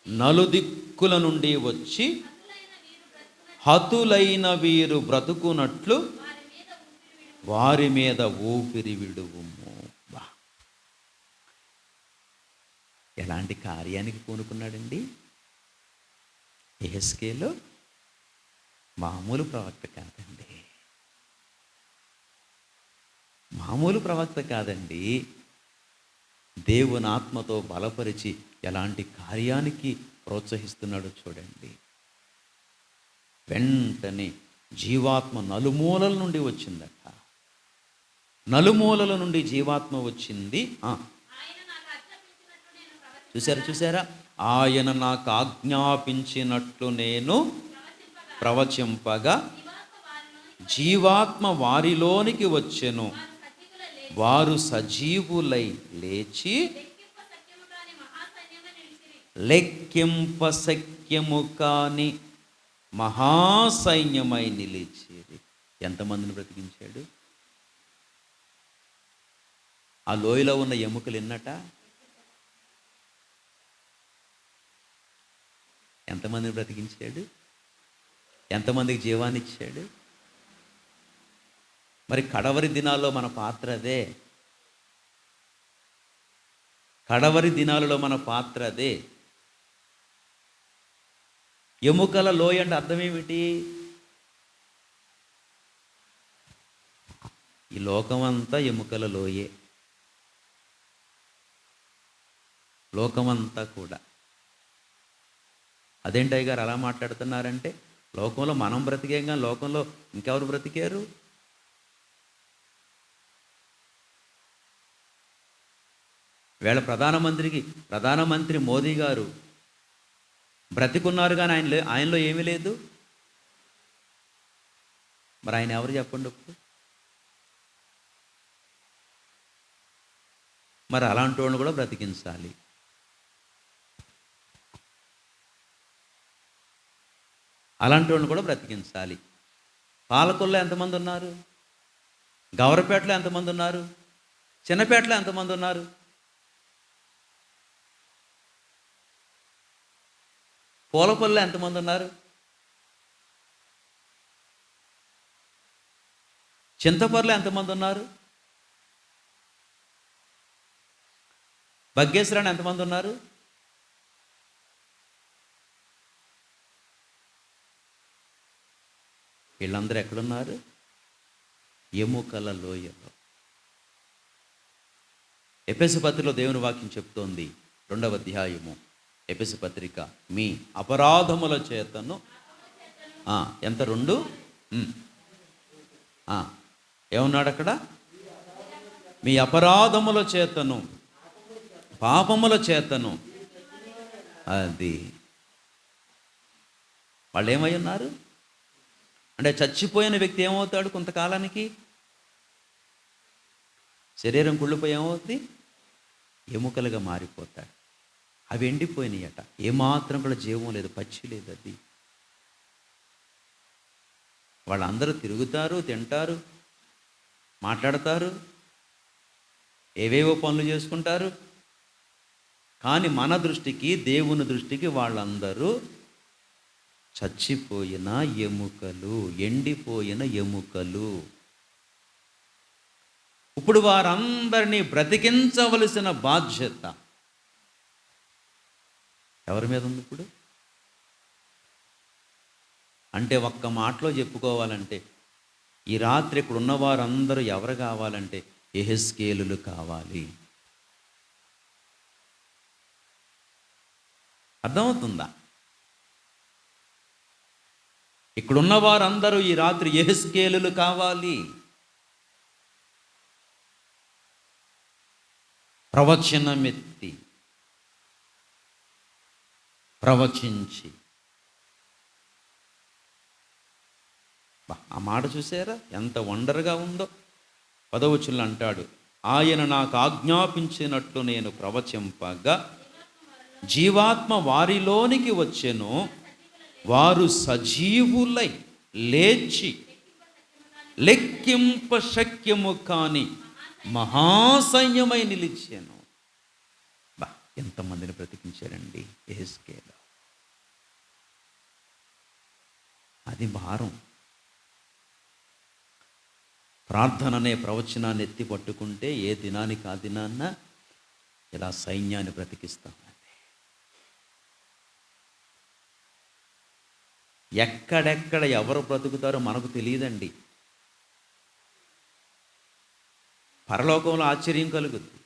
నలుదిక్కుల నుండి వచ్చి హతులైన వీరు బ్రతుకున్నట్లు వారి మీద ఊపిరి విడువుము. బా, ఎలాంటి కార్యానికి పూనుకున్నాడండి యెహెజ్కేలు? మామూలు ప్రవక్త కాదండి, మామూలు ప్రవక్త కాదండి. దేవుని ఆత్మతో బలపరిచి ఎలాంటి కార్యానికి ప్రోత్సహిస్తున్నాడో చూడండి. వెంటనే జీవాత్మ నలుమూలల నుండి వచ్చిందట. నలుమూలల నుండి జీవాత్మ వచ్చింది. చూసారా? ఆయన నాకు ఆజ్ఞాపించినట్లు నేను ప్రవచింపగా జీవాత్మ వారిలోనికి వచ్చెను. వారు సజీవులై లేచి లెక్కింప శక్యము కాని మహాసైన్యమై నిలిచేది. ఎంతమందిని బ్రతికించాడు? ఆ లోయలో ఉన్న ఎముకలు ఎన్నట? ఎంతమందిని బ్రతికించాడు? ఎంతమందికి జీవాన్ని ఇచ్చాడు? మరి కడవరి దినాల్లో మన పాత్ర అదే. కడవరి దినాలలో మన పాత్ర అదే. ఎముకల లోయ అంటే అర్థం ఏమిటి? ఈ లోకమంతా ఎముకల లోయే. లోకమంతా కూడా. అదేంటయ్య గారు అలా మాట్లాడుతున్నారంటే, లోకంలో మనం బ్రతికేం కానీ లోకంలో ఇంకెవరు బ్రతికారు? వేళ ప్రధానమంత్రి మోదీ గారు బ్రతికున్నారు కానీ ఆయనలో ఏమీ లేదు. మరి ఆయన ఎవరు చెప్పండి ఇప్పుడు? మరి అలాంటి వాళ్ళని కూడా బ్రతికించాలి. అలాంటి వాళ్ళని కూడా బ్రతికించాలి. పాలకొల్లో ఎంతమంది ఉన్నారు? గౌరపేటలో ఎంతమంది ఉన్నారు? చిన్నపేటలో ఎంతమంది ఉన్నారు? పూలపల్లిలో ఎంతమంది ఉన్నారు? చింతపర్లో ఎంతమంది ఉన్నారు? బగ్గేశ్వరాన్ని ఎంతమంది ఉన్నారు? వీళ్ళందరూ ఎక్కడున్నారు? ఎముకల లోయలో. ఎఫెసు పత్రికలో దేవుని వాక్యం చెప్తోంది, 2వ అధ్యాయము ఎఫెసు పత్రిక, మీ అపరాధముల చేతను ఎంత 2 ఏమన్నాడు అక్కడ? మీ అపరాధముల చేతను పాపముల చేతను. అది వాళ్ళు ఏమై ఉన్నారు అంటే, చచ్చిపోయిన వ్యక్తి ఏమవుతాడు? కొంతకాలానికి శరీరం కుళ్ళిపోయి ఏమవుతుంది? ఎముకలుగా మారిపోతాడు. అవి ఎండిపోయినాయట. ఏమాత్రం కూడా జీవం లేదు, పచ్చి లేదు. అది వాళ్ళందరూ తిరుగుతారు, తింటారు, మాట్లాడతారు, ఏవేవో పనులు చేసుకుంటారు. కానీ మన దృష్టికి, దేవుని దృష్టికి వాళ్ళందరూ చచ్చిపోయిన ఎముకలు, ఎండిపోయిన ఎముకలు. ఇప్పుడు వారందరినీ బ్రతికించవలసిన బాధ్యత ఎవరి మీద ఉంది ఇప్పుడు? అంటే ఒక్క మాటలో చెప్పుకోవాలంటే, ఈ రాత్రి ఇక్కడ ఉన్న వారందరూ ఎవరు కావాలంటే యెహెజ్కేలులు కావాలి. అర్థమవుతుందా? ఇక్కడున్న వారందరూ ఈ రాత్రి యెహెజ్కేలులు కావాలి. ప్రవచనమెత్తి ప్రవచించి ఆ మాట చూసారా ఎంత వండర్గా ఉందో. 10వ వచనంలో అంటాడు, ఆయన నాకు ఆజ్ఞాపించినట్లు నేను ప్రవచింపగా జీవాత్మ వారిలోనికి వచ్చెను, వారు సజీవులై లేచి లెక్కింప శక్యము కాని మహాసైన్యమై నిలిచాను. ఎంతమందిని బ్రతికించారండి యెహెజ్కేలు. అది భారం. ప్రార్థన అనే ప్రవచనాన్ని ఎత్తి పట్టుకుంటే ఏ దినానికి ఆ దినాన్న ఇలా సైన్యాన్ని బ్రతికిస్తామండి. ఎక్కడెక్కడ ఎవరు బ్రతుకుతారో మనకు తెలియదండి. పరలోకంలో ఆశ్చర్యం కలుగుద్ది.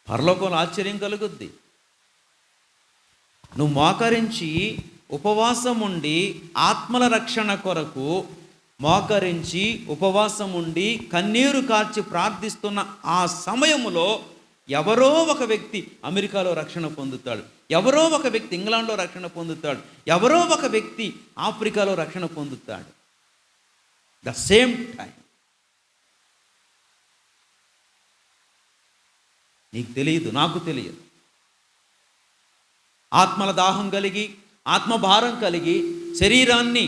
పరలోకంలో ఆశ్చర్యం కలుగుద్ది. నువ్వు మోకరించి ఉపవాసం ఉండి ఆత్మల రక్షణ కొరకు మోకరించి ఉపవాసం ఉండి కన్నీరు కార్చి ప్రార్థిస్తున్న ఆ సమయములో ఎవరో ఒక వ్యక్తి అమెరికాలో రక్షణ పొందుతాడు, ఎవరో ఒక వ్యక్తి ఇంగ్లాండ్లో రక్షణ పొందుతాడు, ఎవరో ఒక వ్యక్తి ఆఫ్రికాలో రక్షణ పొందుతాడు. The same time. నీకు తెలియదు, నాకు తెలియదు. ఆత్మల దాహం కలిగి ఆత్మభారం కలిగి శరీరాన్ని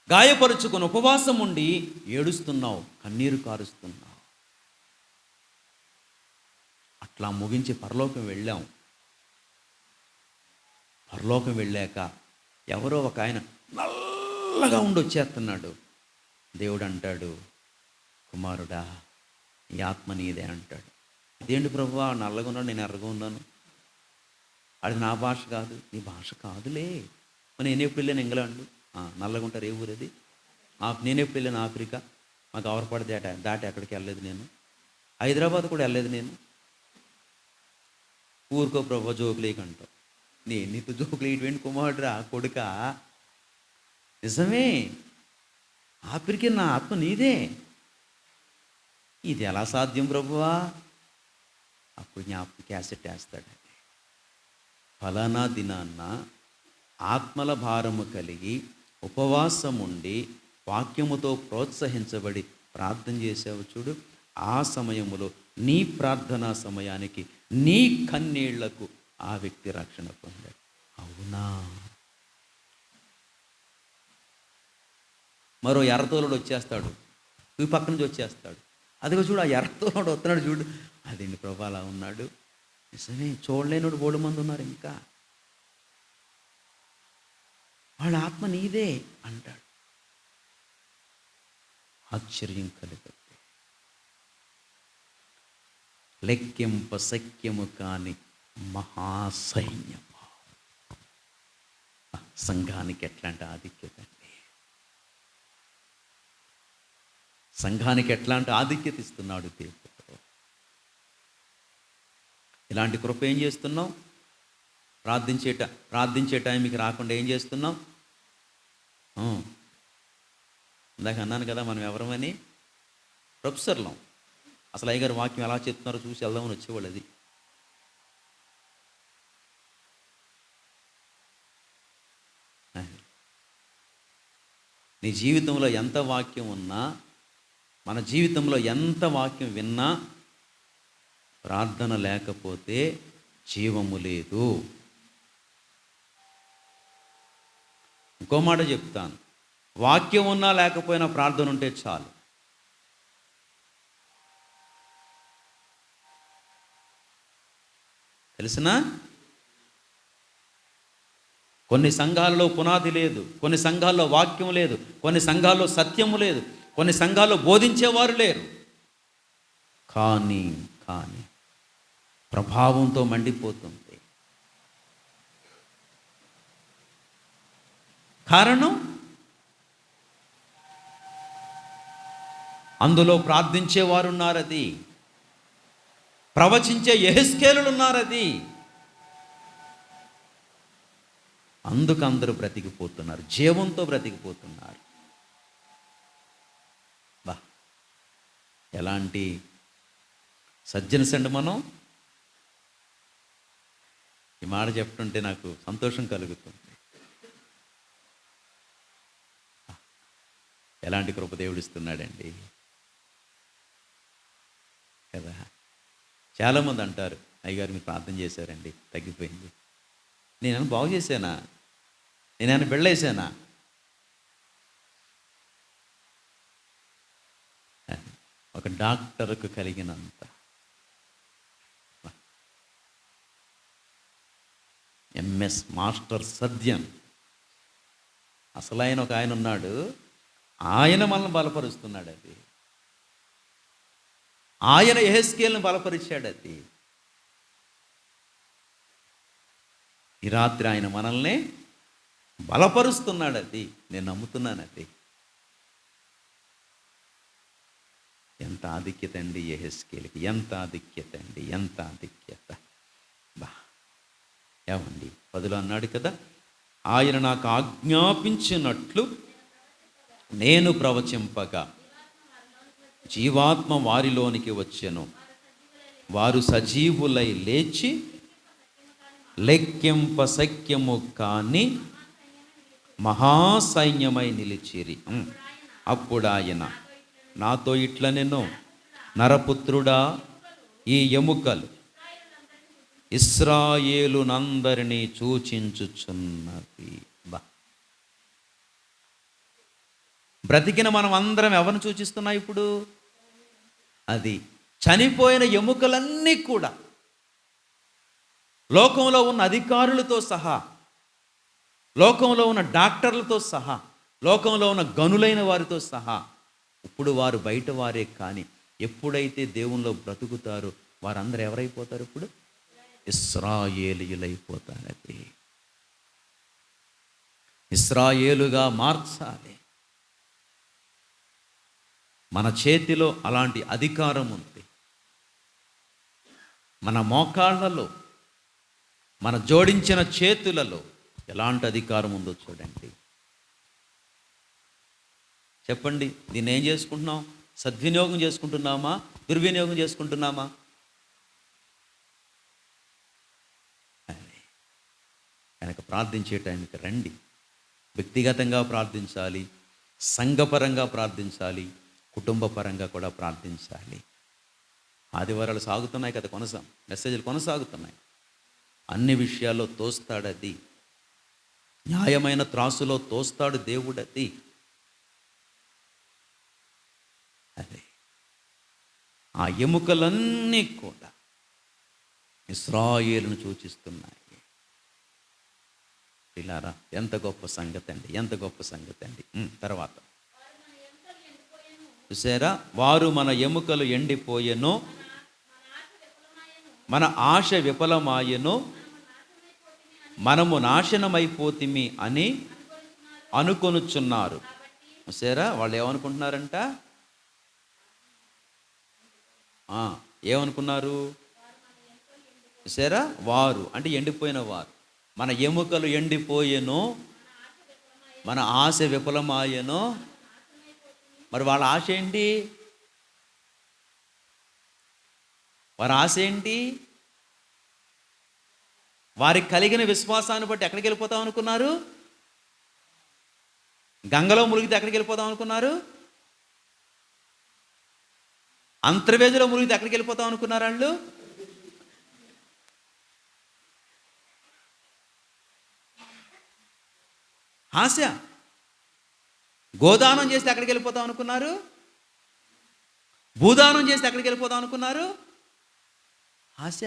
గాయపరుచుకొని ఉపవాసం ఉండి ఏడుస్తున్నావు, కన్నీరు కారుస్తున్నావు. అట్లా ముగించి పరలోకం వెళ్ళాం. పరలోకం వెళ్ళాక ఎవరో ఒక ఆయన నల్లగా ఉండి వచ్చేస్తున్నాడు. దేవుడు అంటాడు, కుమారుడా ఈ ఆత్మ నీదే అంటాడు. ఇదేంటి ప్రభువా, నల్లగా ఉన్నాడు, నేను ఎర్రగా ఉన్నాను. అది నా భాష కాదు. నీ భాష కాదులే. నేను ఎప్పుడు వెళ్ళాను ఇంగ్లాండ్, నల్లగా ఉంటారు. ఏ ఊరు అది? నేను ఎప్పుడు వెళ్ళాను ఆఫ్రికా, మాకు అవరపడి దాటి ఎక్కడికి వెళ్ళలేదు నేను. హైదరాబాద్ కూడా వెళ్ళలేదు నేను. ఊరుకో ప్రభు జోకులేకంటావు. నేను నీతో జోకులు ఇటువంటి కుమారుడురా కొడుక. నిజమే, ఆఫ్రికా నా ఆత్మ నీదే. ఇది ఎలా సాధ్యం ప్రభువా? అప్పుడు జ్ఞాపకం క్యాసెట్ వేస్తాడు. ఫలానా దినాన్న ఆత్మల భారము కలిగి ఉపవాసం ఉండి వాక్యముతో ప్రోత్సహించబడి ప్రార్థన చేసావు చూడు, ఆ సమయములో నీ ప్రార్థనా సమయానికి నీ కన్నీళ్లకు ఆ వ్యక్తి రక్షణ పొందాడు. అవునా? మరో ఎర్రతోలుడు వచ్చేస్తాడు, ఈ పక్క నుంచి వచ్చేస్తాడు. అదిగో చూడు, ఆ ఎర్రతోలుడు వస్తున్నాడు చూడు. అదేంటి ప్రభు అలా ఉన్నాడు. నిజమే, చూడలేనుడు బోడు మంది ఉన్నారు. ఇంకా వాళ్ళ ఆత్మ నీదే అంటాడు. ఆశ్చర్యం కలుగుతుంది. లెక్కింప సఖ్యము కాని మహాసైన్యము. సంఘానికి ఎట్లాంటి ఆధిక్యత అండి! సంఘానికి ఎట్లాంటి ఆధిక్యత ఇస్తున్నాడు దేవుడు. ఇలాంటి కృప ఏం చేస్తున్నావు? ప్రార్థించే టైంకి రాకుండా ఏం చేస్తున్నావు? ఇందాక అన్నాను కదా, మనం ఎవరమని? ప్రొఫెసర్లం. అసలు అయ్యగారు వాక్యం ఎలా చెప్తున్నారో చూసి వెళ్దామని వచ్చేవాళ్ళు. అది నీ జీవితంలో ఎంత వాక్యం ఉన్నా, మన జీవితంలో ఎంత వాక్యం విన్నా, ప్రార్థన లేకపోతే జీవము లేదు. ఇంకో మాట చెప్తాను, వాక్యం ఉన్నా లేకపోయినా ప్రార్థన ఉంటే చాలు. తెలిసినా? కొన్ని సంఘాల్లో పునాది లేదు, కొన్ని సంఘాల్లో వాక్యం లేదు, కొన్ని సంఘాల్లో సత్యము లేదు, కొన్ని సంఘాల్లో బోధించేవారు లేరు. కానీ ప్రభావంతో మండిపోతుంది. కారణం, అందులో ప్రార్థించేవారు ఉన్నారది, ప్రవచించే యెహెజ్కేలులు ఉన్నారది. అందుకు అందరూ బ్రతికిపోతున్నారు, జీవంతో బ్రతికిపోతున్నారు. ఎలాంటి సజ్జనస్ అండి మనం! ఈ మాట చెప్తుంటే నాకు సంతోషం కలుగుతుంది. ఎలాంటి కృప దేవుడు ఇస్తున్నాడండి కదా. చాలామంది అంటారు, అయ్యగారు మీరు ప్రార్థన చేశారండి తగ్గిపోయింది. నేనైనా బాగు చేశానా? నేనైనా బిళ్ళేసానా? ఒక డాక్టర్కు కలిగినంత ఎంఎస్ మాస్టర్ సర్జన్ అసలైన ఒక ఆయన ఉన్నాడు, ఆయన మనల్ని బలపరుస్తున్నాడు. అది ఆయన యెహెజ్కేలును బలపరిచాడు. అది ఈ రాత్రి ఆయన మనల్ని బలపరుస్తున్నాడు. అది నేను నమ్ముతున్నాను. అది ఎంత ఆధిక్యత అండి యెహెజ్కేలుకి, ఎంత ఆధిక్యత అండి, ఎంత ఆధిక్యత. బా ఏమండి 10 అన్నాడు కదా, ఆయన నాకు ఆజ్ఞాపించినట్లు నేను ప్రవచింపగా జీవాత్మ వారిలోనికి వచ్చెను, వారు సజీవులై లేచి లెక్కింప సఖ్యము కాని మహాసైన్యమై నిలిచిరి. అప్పుడు ఆయన నాతో ఇట్ల నేను, నరపుత్రుడా, ఈ ఎముకలు ఇశ్రాయేలునందరినీ సూచించుచున్నవి. బ్రతికిన మనం అందరం ఎవరిని సూచిస్తున్నాం ఇప్పుడు? అది చనిపోయిన ఎముకలన్నీ కూడా లోకంలో ఉన్న అధికారులతో సహా, లోకంలో ఉన్న డాక్టర్లతో సహా, లోకంలో ఉన్న గనులైన వారితో సహా, ఇప్పుడు వారు బయట వారే, కానీ ఎప్పుడైతే దేవునిలో బ్రతుకుతారో వారందరూ ఎవరైపోతారు? ఇప్పుడు ఇశ్రాయేలీయులైపోతారు. అది ఇశ్రాయేలుగా మార్చాలి. మన చేతిలో అలాంటి అధికారం ఉంది. మన మోకాళ్ళలో, మన జోడించిన చేతులలో ఎలాంటి అధికారం ఉందో చూడండి. చెప్పండి, దీన్ని ఏం చేసుకుంటున్నాం? సద్వినియోగం చేసుకుంటున్నామా? దుర్వినియోగం చేసుకుంటున్నామా? కనుక ప్రార్థించే టైంకి రండి. వ్యక్తిగతంగా ప్రార్థించాలి, సంఘపరంగా ప్రార్థించాలి, కుటుంబపరంగా కూడా ప్రార్థించాలి. ఆదివారాలు సాగుతున్నాయి కదా, మెసేజ్లు కొనసాగుతున్నాయి. అన్ని విషయాల్లో తోస్తాడు. అది న్యాయమైన త్రాసులో తోస్తాడు దేవుడు. అది అదే ఆ ఎముకలన్నీ కూడా ఇశ్రాయేలును సూచిస్తున్నాయి. పిల్లారా, ఎంత గొప్ప సంగతి అండి, ఎంత గొప్ప సంగతి అండి. తర్వాత చూసారా, వారు మన ఎముకలు ఎండిపోయెను, మన ఆశ విఫలమాయెను, మనము నాశనమైపోతిమి అని అనుకొనుచున్నారు. చూసారా, వాళ్ళు ఏమనుకుంటున్నారంట? ఏమనుకున్నారు? చూసారా, వారు అంటే ఎండిపోయిన వారు. మన ఎముకలు ఎండిపోయెను, మన ఆశ విఫలమాయెను. మరి వాళ్ళ ఆశ ఏంటి? వారి ఆశ ఏంటి? వారికి కలిగిన విశ్వాసాన్ని బట్టి ఎక్కడికి వెళ్ళిపోతాం అనుకున్నారు? గంగలో మునిగితే ఎక్కడికి వెళ్ళిపోతాం అనుకున్నారు? అంతర్వేదిలో మునిగితే ఎక్కడికి వెళ్ళిపోతాం అనుకున్నారు వాళ్ళు? ఆశ. గోదానం చేస్తే ఎక్కడికి వెళ్ళిపోతాం అనుకున్నారు? భూదానం చేస్తే ఎక్కడికి వెళ్ళిపోతాం అనుకున్నారు? ఆశ.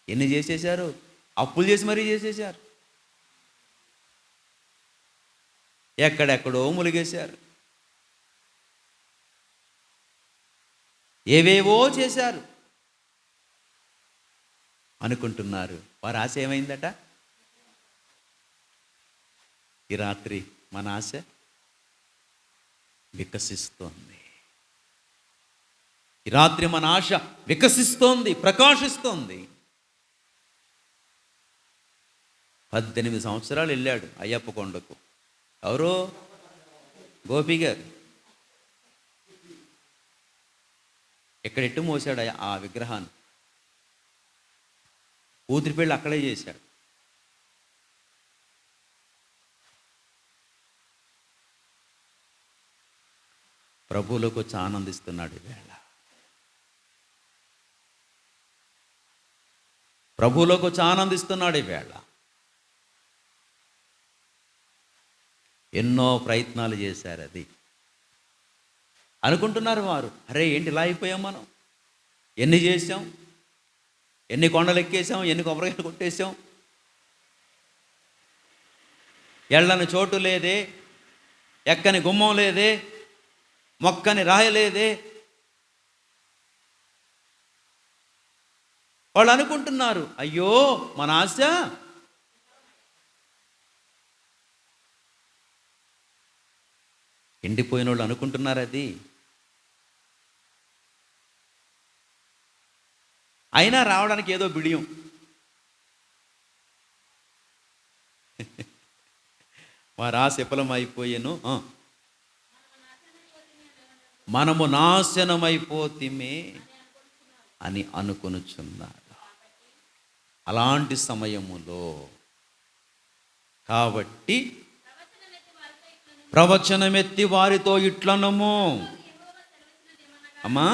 ఎన్ని చేసేశారు? అప్పులు చేసి మరీ చేసేశారు. ఎక్కడెక్కడో ములిగేశారు. ఏవేవో చేశారు అనుకుంటున్నారు. వారి ఆశ ఏమైందట? ఈ రాత్రి మన ఆశ వికసిస్తోంది. ఈ రాత్రి మన ఆశ వికసిస్తోంది, ప్రకాశిస్తోంది. 18 సంవత్సరాలు వెళ్ళాడు అయ్యప్ప కొండకు. ఎవరో గోపి గారు. ఎక్కడెట్టు మోసాడు ఆ విగ్రహాన్ని. కూతురి పెళ్ళి అక్కడే చేశాడు. ప్రభువులోకి వచ్చి ఆనందిస్తున్నాడు ఈవేళ. ప్రభువులోకి వచ్చి ఆనందిస్తున్నాడు ఈవేళ. ఎన్నో ప్రయత్నాలు చేశారు. అది అనుకుంటున్నారు వారు, అరే ఏంటి ఇలా అయిపోయాం, మనం ఎన్ని చేసాం, ఎన్ని కొండలు ఎక్కేసాం, ఎన్ని కొబ్బరికాయలు కొట్టేసాం, ఎళ్ళని చోటు లేదే, ఎక్కని గుమ్మం లేదే, మొక్కని రాయలేదే. వాళ్ళు అనుకుంటున్నారు, అయ్యో మన ఆశ ఎండిపోయిన వాళ్ళు అనుకుంటున్నారు అది. అయినా రావడానికి ఏదో బిడియం. వారి ఆశ విఫలమైపోయాను, మనము నాశనమైపోతిమే అని అనుకొనుచున్నారు. అలాంటి సమయములో కాబట్టి ప్రవచనమెత్తి వారితో ఇట్లనము, అమ్మా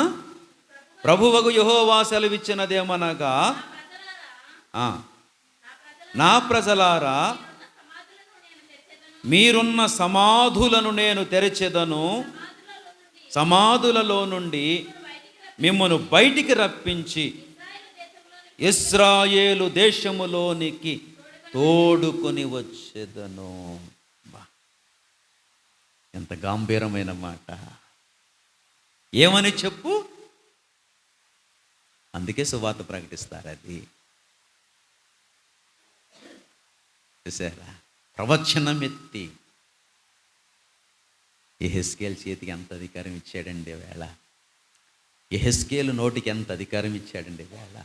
ప్రభువగు యెహోవా సెలవిచ్చినదేమనగా, నా ప్రజలారా మీరున్న సమాధులను నేను తెరచెదను, సమాధులలో నుండి మిమ్మను బయటికి రప్పించి ఇశ్రాయేలు దేశములోనికి తోడుకొని వచ్చేదను. ఎంత గంభీరమైన మాట. ఏమని చెప్పు, అందుకే సువార్త ప్రకటిస్తారు. అది చూసారా, ప్రవచనం ఎత్తి. యెహెజ్కేలు చేతికి ఎంత అధికారం ఇచ్చాడండి వేళ. యెహెజ్కేలు నోటికి ఎంత అధికారం ఇచ్చాడండి వేళ.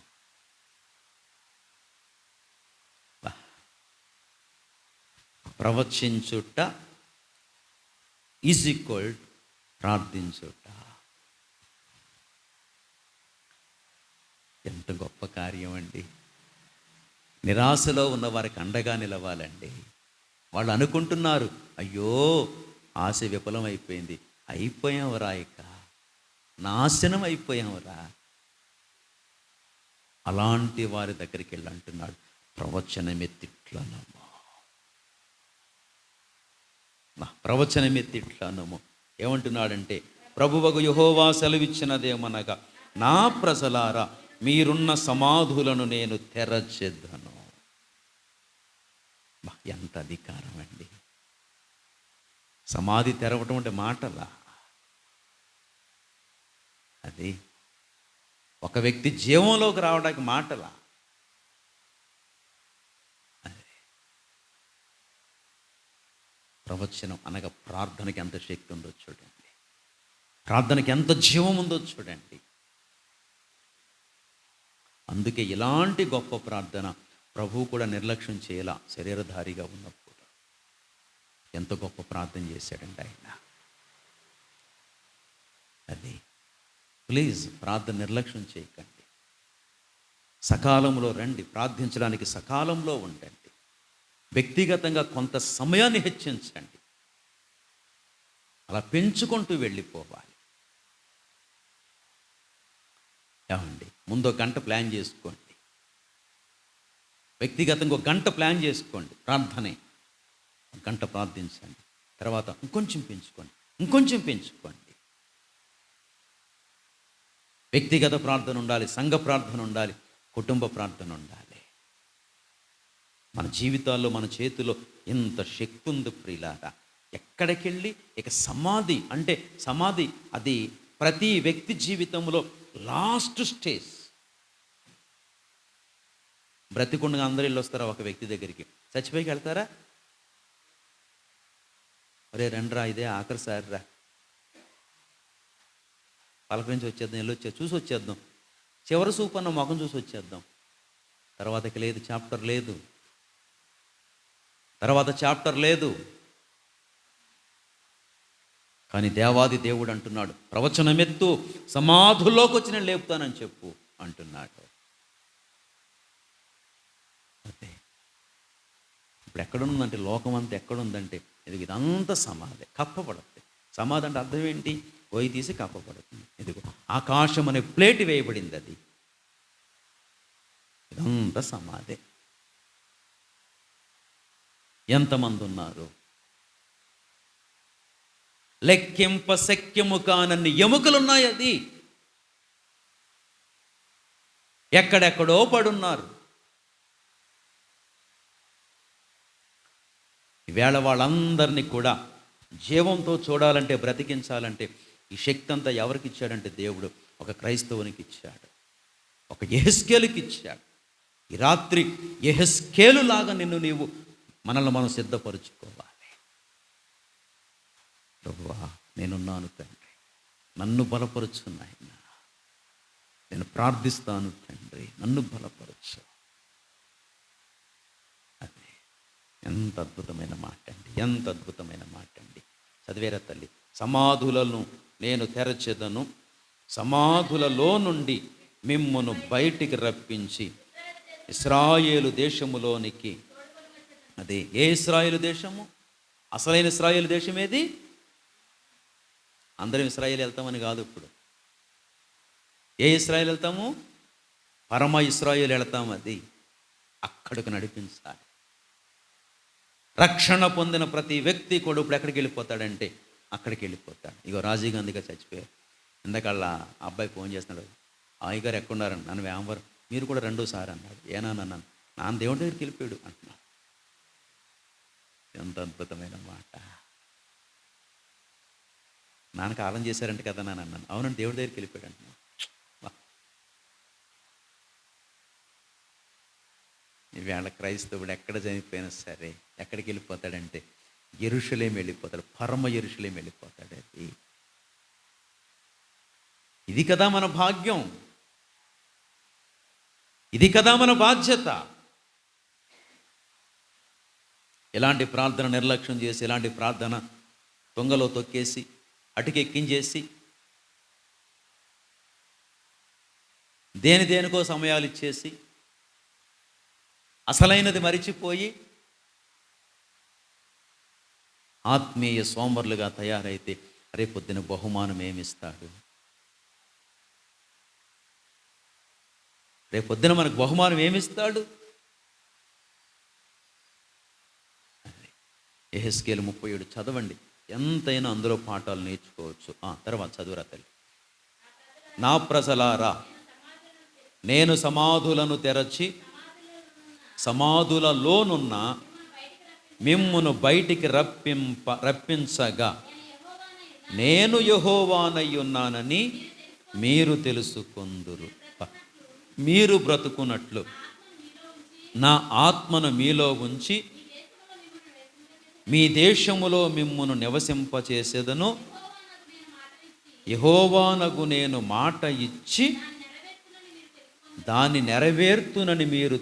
ప్రవచించుట ఈజ్ ఈక్వల్ ప్రార్థించుట. ఎంత గొప్ప కార్యం అండి. నిరాశలో ఉన్న వారికి అండగా నిలవాలండి. వాళ్ళు అనుకుంటున్నారు, అయ్యో ఆశ విఫలం అయిపోయింది, అయిపోయావురా, ఇక నాశనం అయిపోయావురా. అలాంటి వారి దగ్గరికి వెళ్ళి అంటున్నాడు, ప్రవచనమెత్తిట్లనము, ప్రవచనమెత్తిట్లనము. ఏమంటున్నాడంటే, ప్రభువగు యెహోవా సెలవిచ్చినదేమనగా, నా ప్రజలారా మీరున్న సమాధులను నేను తెరచెదను. ఎంత అధికారం అండి. సమాధి తెరవటం అంటే మాటలా? అది ఒక వ్యక్తి జీవంలోకి రావడానికి మాటలా? ప్రవచనం అనగా ప్రార్థనకి ఎంత శక్తి ఉందో చూడండి, ప్రార్థనకి ఎంత జీవం ఉందో చూడండి. అందుకే ఇలాంటి గొప్ప ప్రార్థన ప్రభువు కూడా నిర్లక్ష్యం చేయాల. శరీరధారిగా ఉన్నప్పుడు ఎంత గొప్ప ప్రార్థన చేశాడండి ఆయన. అది ప్లీజ్ ప్రార్థన నిర్లక్ష్యం చేయకండి. సకాలంలో రండి, ప్రార్థించడానికి సకాలంలో ఉండండి. వ్యక్తిగతంగా కొంత సమయాన్ని హెచ్చించండి. అలా పెంచుకుంటూ వెళ్ళిపోవాలి. ఏమండి, ముందు ఒక గంట ప్లాన్ చేసుకోండి. వ్యక్తిగతంగా ఒక గంట ప్లాన్ చేసుకోండి. ప్రార్థనే ఒక గంట ప్రార్థించండి. తర్వాత ఇంకొంచెం పెంచుకోండి, ఇంకొంచెం పెంచుకోండి. వ్యక్తిగత ప్రార్థన ఉండాలి, సంఘ ప్రార్థన ఉండాలి, కుటుంబ ప్రార్థన ఉండాలి. మన జీవితాల్లో మన చేతిలో ఇంత శక్తి ఉంది ప్రియులారా. ఎక్కడికి వెళ్ళి ఇక సమాధి అంటే సమాధి అది ప్రతి వ్యక్తి జీవితంలో లాస్ట్ స్టేజ్. బ్రతికుండగా అందరూ వెళ్ళి వస్తారా ఒక వ్యక్తి దగ్గరికి? చచ్చిపోయికి వెళ్తారా? అరే రండ్రా, ఇదే ఆఖరిసారి రా, పలకరించి వచ్చేద్దాం, వెళ్ళొచ్చే చూసి వచ్చేద్దాం, చివరి సూపన్న ముఖం చూసి వచ్చేద్దాం. తర్వాతకి లేదు, చాప్టర్ లేదు, తర్వాత చాప్టర్ లేదు. కానీ దేవాది దేవుడు అంటున్నాడు, ప్రవచనమెత్తు, సమాధుల్లోకి వచ్చి నేను లేపుతానని చెప్పు అంటున్నాడు. అదే ఇప్పుడు ఎక్కడుందంటే, లోకం అంతా ఎక్కడుందంటే ఇదంతా సమాధి, కప్పబడుతుంది. సమాధి అంటే అర్థం ఏంటి? పోయి తీసి కప్పబడుతుంది. ఇదిగో ఆకాశం అనే ప్లేట్ వేయబడింది. అది ఇదంతా సమాధి. ఎంతమంది ఉన్నారు? లెక్కింప శక్యము కానన్ని ఎముకలున్నాయి. అది ఎక్కడెక్కడో పడున్నారు. ఈవేళ వాళ్ళందరినీ కూడా జీవంతో చూడాలంటే, బ్రతికించాలంటే ఈ శక్తి అంతా ఎవరికి ఇచ్చాడంటే దేవుడు ఒక క్రైస్తవునికి ఇచ్చాడు, ఒక యెహెజ్కేలుకి ఇచ్చాడు. ఈ రాత్రి యెహెజ్కేలు లాగా నీవు మనల్ని మనం సిద్ధపరుచుకోవాలి. ప్రభువా, నేనున్నాను తండ్రి, నన్ను బలపరచు నాయనా, నేను ప్రార్థిస్తాను తండ్రి, నన్ను బలపరచు. అదే ఎంత అద్భుతమైన మాట అండి, ఎంత అద్భుతమైన మాట అండి. చదివేరా తల్లి? సమాధులను నేను తెరచెదను, సమాధులలో నుండి మిమ్మును బయటికి రప్పించి ఇశ్రాయేలు దేశములోనికి. అదే ఏ ఇశ్రాయేలు దేశము? అసలైన ఇశ్రాయేలు దేశం ఏది? అందరం ఇశ్రాయేలు వెళ్తామని కాదు. ఇప్పుడు ఏ ఇశ్రాయేలు వెళ్తాము? పరమ ఇశ్రాయేలు వెళ్తాము. అది అక్కడికి నడిపించాలి. రక్షణ పొందిన ప్రతి వ్యక్తి కూడా ఇప్పుడు ఎక్కడికి వెళ్ళిపోతాడంటే అక్కడికి వెళ్ళిపోతాడు. ఇగో రాజీవ్ గాంధీగా చచ్చిపోయారు. ఇందాకల్లా అబ్బాయి ఫోన్ చేస్తున్నాడు, అయ్యగారు ఎక్కడున్నారని. నన్ను వ్యాంవర్ మీరు కూడా రెండోసారి అన్నాడు. ఏనా నన్ను నాన్న దేవుడి దగ్గరికి వెళ్ళిపోయాడు అంటున్నాడు. ఎంత అద్భుతమైన మాట. నాన్న కాలం చేశారంటే కదా నాన్న అన్నాను. అవునండి, దేవుడి దగ్గరికి వెళ్ళిపోయాడు అంటున్నాను. ఈవేళ క్రైస్తవుడు ఎక్కడ చనిపోయినా సరే ఎక్కడికి వెళ్ళిపోతాడంటే యెరూషలేము వెళ్ళిపోతాడు, పరమ యెరూషలేము వెళ్ళిపోతాడు. అది ఇది కదా మన భాగ్యం, ఇది కదా మన బాధ్యత. ఎలాంటి ప్రార్థన నిర్లక్ష్యం చేసి, ఎలాంటి ప్రార్థన తొంగలో తొక్కేసి అటుకెక్కించేసి దేనికో సమయాలు ఇచ్చేసి అసలైనది మరిచిపోయి ఆత్మీయ సోమరులుగా తయారైతే రేపొద్దున బహుమానం ఏమిస్తాడు? రేపొద్దున మనకు బహుమానం ఏమిస్తాడు? యెహెజ్కేలు 37 చదవండి, ఎంతైనా అందులో పాఠాలు నేర్చుకోవచ్చు. తర్వాత చదువురా తల్లి. నా ప్రజలారా, నేను సమాధులను తెరచి సమాధులలోనున్న మిమ్మును బయటికి రప్పించగా నేను యెహోవానై ఉన్నానని మీరు తెలుసుకొందురు. మీరు బ్రతుకున్నట్లు నా ఆత్మను మీలో ఉంచి మీ దేశములో మిమ్మును నివసింపచేసేదను. యెహోవానగు నేను మాట ఇచ్చి దాన్ని నెరవేర్తునని మీరు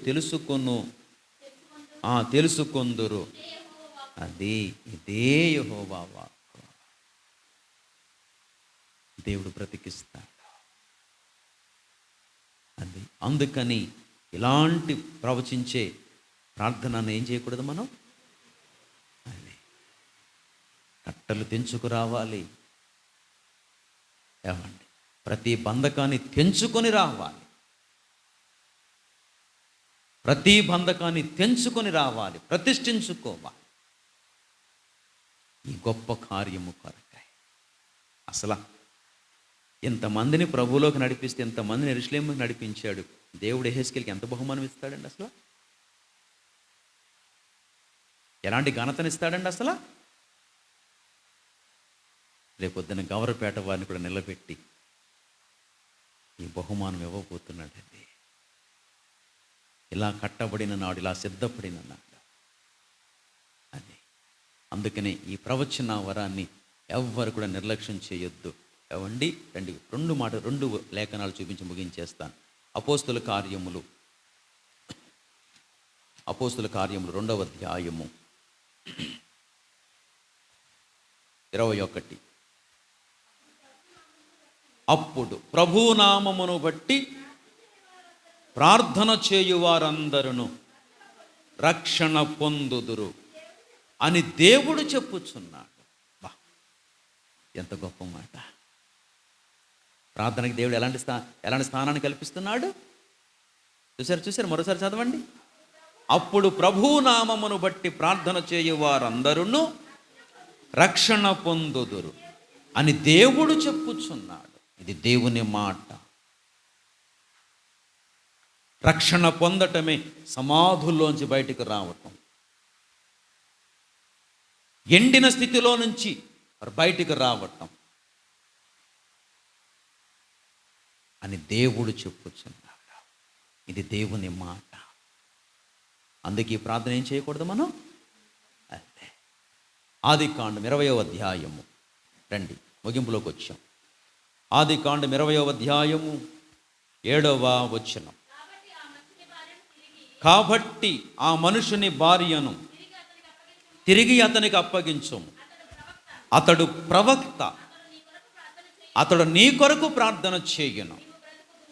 తెలుసుకొందురు. అది ఇదే యెహోవా వాక్కు. దేవుడు బ్రతికిస్తాడు. అది అందుకని ఇలాంటి ప్రవచించే ప్రార్థనను ఏం చేయకూడదు మనం? అది కట్టలు తెంచుకురావాలి. ఏమండి, ప్రతి బంధకాన్ని తెంచుకొని రావాలి, ప్రతి బంధకాన్ని తెంచుకొని రావాలి, ప్రతిష్ఠించుకోవాలి ఈ గొప్ప కార్యము కొరకై. అసలు ఇంతమందిని ప్రభువులోకి నడిపిస్తే, ఇంతమందిని యెరూషలేముకి నడిపించాడు దేవుడు. యెహెజ్కేలుకి ఎంత బహుమానం ఇస్తాడండి? అసలు ఎలాంటి ఘనతనిస్తాడండి? అసలు రేపొద్దున గవరపేట వారిని కూడా నిలబెట్టి ఈ బహుమానం ఇవ్వబోతున్నాడండి. ఇలా కట్టబడిన నాడు, ఇలా సిద్ధపడిన నాడు. అది అందుకనే ఈ ప్రవచన వరాన్ని ఎవ్వరు కూడా నిర్లక్ష్యం చేయొద్దు. ఏవండి, రెండు లేఖనాలు చూపించి ముగించేస్తాను. అపోస్తుల కార్యములు 2వ అధ్యాయము 21. అప్పుడు ప్రభునామమును బట్టి ప్రార్థన చేయువారందరూ రక్షణ పొందుదురు అని దేవుడు చెప్పుచున్నాడు. ఎంత గొప్ప మాట! ప్రార్థనకి దేవుడు ఎలాంటి స్థానాన్ని కల్పిస్తున్నాడు? చూసారు మరోసారి చదవండి. అప్పుడు ప్రభువు నామమును బట్టి ప్రార్థన చేయు వారందరూ రక్షణ పొందుదురు అని దేవుడు చెప్పుచున్నాడు. ఇది దేవుని మాట. రక్షణ పొందటమే సమాధుల్లోంచి బయటికి రావటం, ఎండిన స్థితిలో నుంచి బయటికి రావటం అని దేవుడు చెప్పుచున్నాడు. ఇది దేవుని మాట. అందుకే ఈ ప్రార్థన ఏం చేయకూడదు మనం? అదే ఆదికాండం 20వ అధ్యాయము, రండి ముగింపులోకి వచ్చాం. ఆదికాండం 20వ అధ్యాయము 7వ వచనం. కాబట్టి ఆ మనుషుని భార్యను తిరిగి అతనికి అప్పగించుము, అతడు ప్రవక్త, అతడు నీ కొరకు ప్రార్థన చేయను,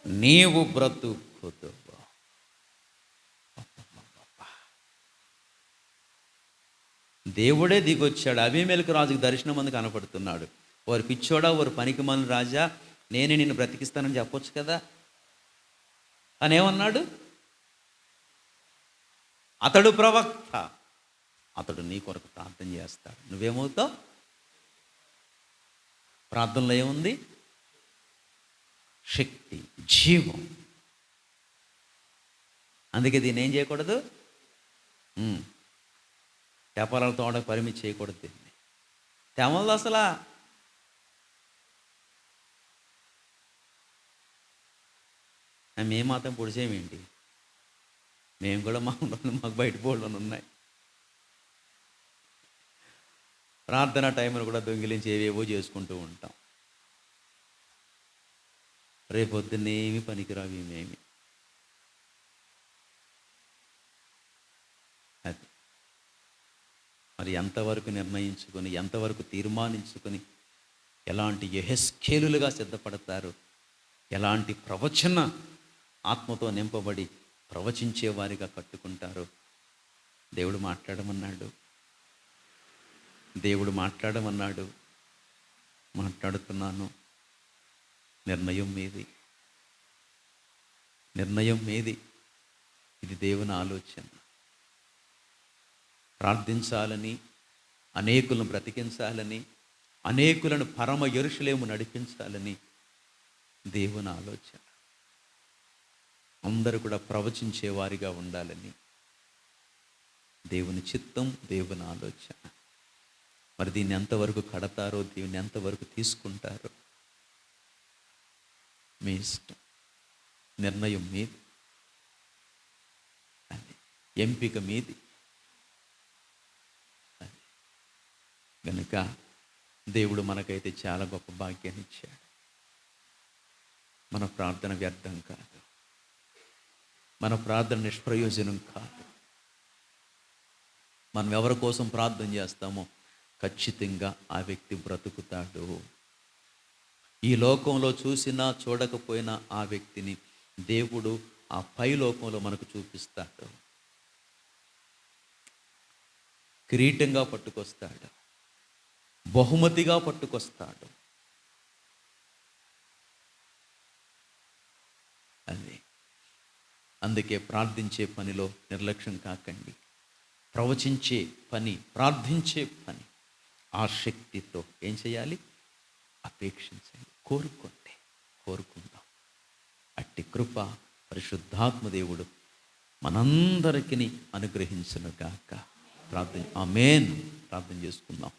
నీవు బ్రతుకుదు. దేవుడే దిగొచ్చాడు. అబీమెలెకు రాజుకు దర్శనం మంది కనపడుతున్నాడు. వారు పిచ్చోడా, వారు పనికిమాలిన రాజా, నేనే నిన్ను బ్రతికిస్తానని చెప్పొచ్చు కదా. అని ఏమన్నాడు? అతడు ప్రవక్త, అతడు నీ కొరకు ప్రార్థన చేస్తాడు, నువ్వేమవుతావు? ప్రార్థనలో ఏముంది? శక్తి, జీవం. అందుకే దీన్ని ఏం చేయకూడదు? తెపాలతో పరిమితి చేయకూడదు. దీన్ని తెమలదు అసలు. మేము మాత్రం పొడిచేమేంటి? మేము కూడా మాకు బయట పోవడం ఉన్నాయి. ప్రార్థన టైంలో కూడా దొంగిలించి ఏవేవో చేసుకుంటూ ఉంటాం. రేపొద్దునేమి పనికిరావు ఇవేమి. అది మరి ఎంతవరకు నిర్ణయించుకొని, ఎంతవరకు తీర్మానించుకొని, ఎలాంటి యెహెజ్కేలులుగా సిద్ధపడతారు, ఎలాంటి ప్రవచన ఆత్మతో నింపబడి ప్రవచించే వారిగా కట్టుకుంటారు. దేవుడు మాట్లాడమన్నాడు, దేవుడు మాట్లాడమన్నాడు, మాట్లాడుతున్నాను. నిర్ణయం మీది, నిర్ణయం మీది. ఇది దేవుని ఆలోచన. ప్రార్థించాలని, అనేకులను బ్రతికించాలని, అనేకులను పరమ యెరూషలేము నడిపించాలని దేవుని ఆలోచన. అందరూ కూడా ప్రవచించే వారిగా ఉండాలని దేవుని చిత్తం, దేవుని ఆలోచన. మరి దీన్ని ఎంతవరకు కడతారో, దీన్ని ఎంతవరకు తీసుకుంటారో మీ ఇష్టం. నిర్ణయం మీది, అది ఎంపిక మీది. కనుక దేవుడు మనకైతే చాలా గొప్ప భాగ్యాన్ని ఇచ్చాడు. మన ప్రార్థన వ్యర్థం కాదు, మన ప్రార్థన నిష్ప్రయోజనం కాదు. మనం ఎవరి కోసం ప్రార్థన చేస్తామో ఖచ్చితంగా ఆ వ్యక్తి బ్రతుకుతాడు. ఈ లోకంలో చూసినా చూడకపోయినా ఆ వ్యక్తిని దేవుడు ఆ పై లోకంలో మనకు చూపిస్తాడు. కిరీటంగా పట్టుకొస్తాడు, బహుమతిగా పట్టుకొస్తాడు. అది అందుకే ప్రార్థించే పనిలో నిర్లక్ష్యం కాకండి. ప్రవచించే పని, ప్రార్థించే పని ఆ శక్తితో ఏం చేయాలి? అపేక్షించండి, కోరుకుందాం. అట్టి కృప పరిశుద్ధాత్మ దేవుడు మనందరికీ అనుగ్రహించును గాక. ఆమేన్. ప్రార్థన చేసుకుందాం.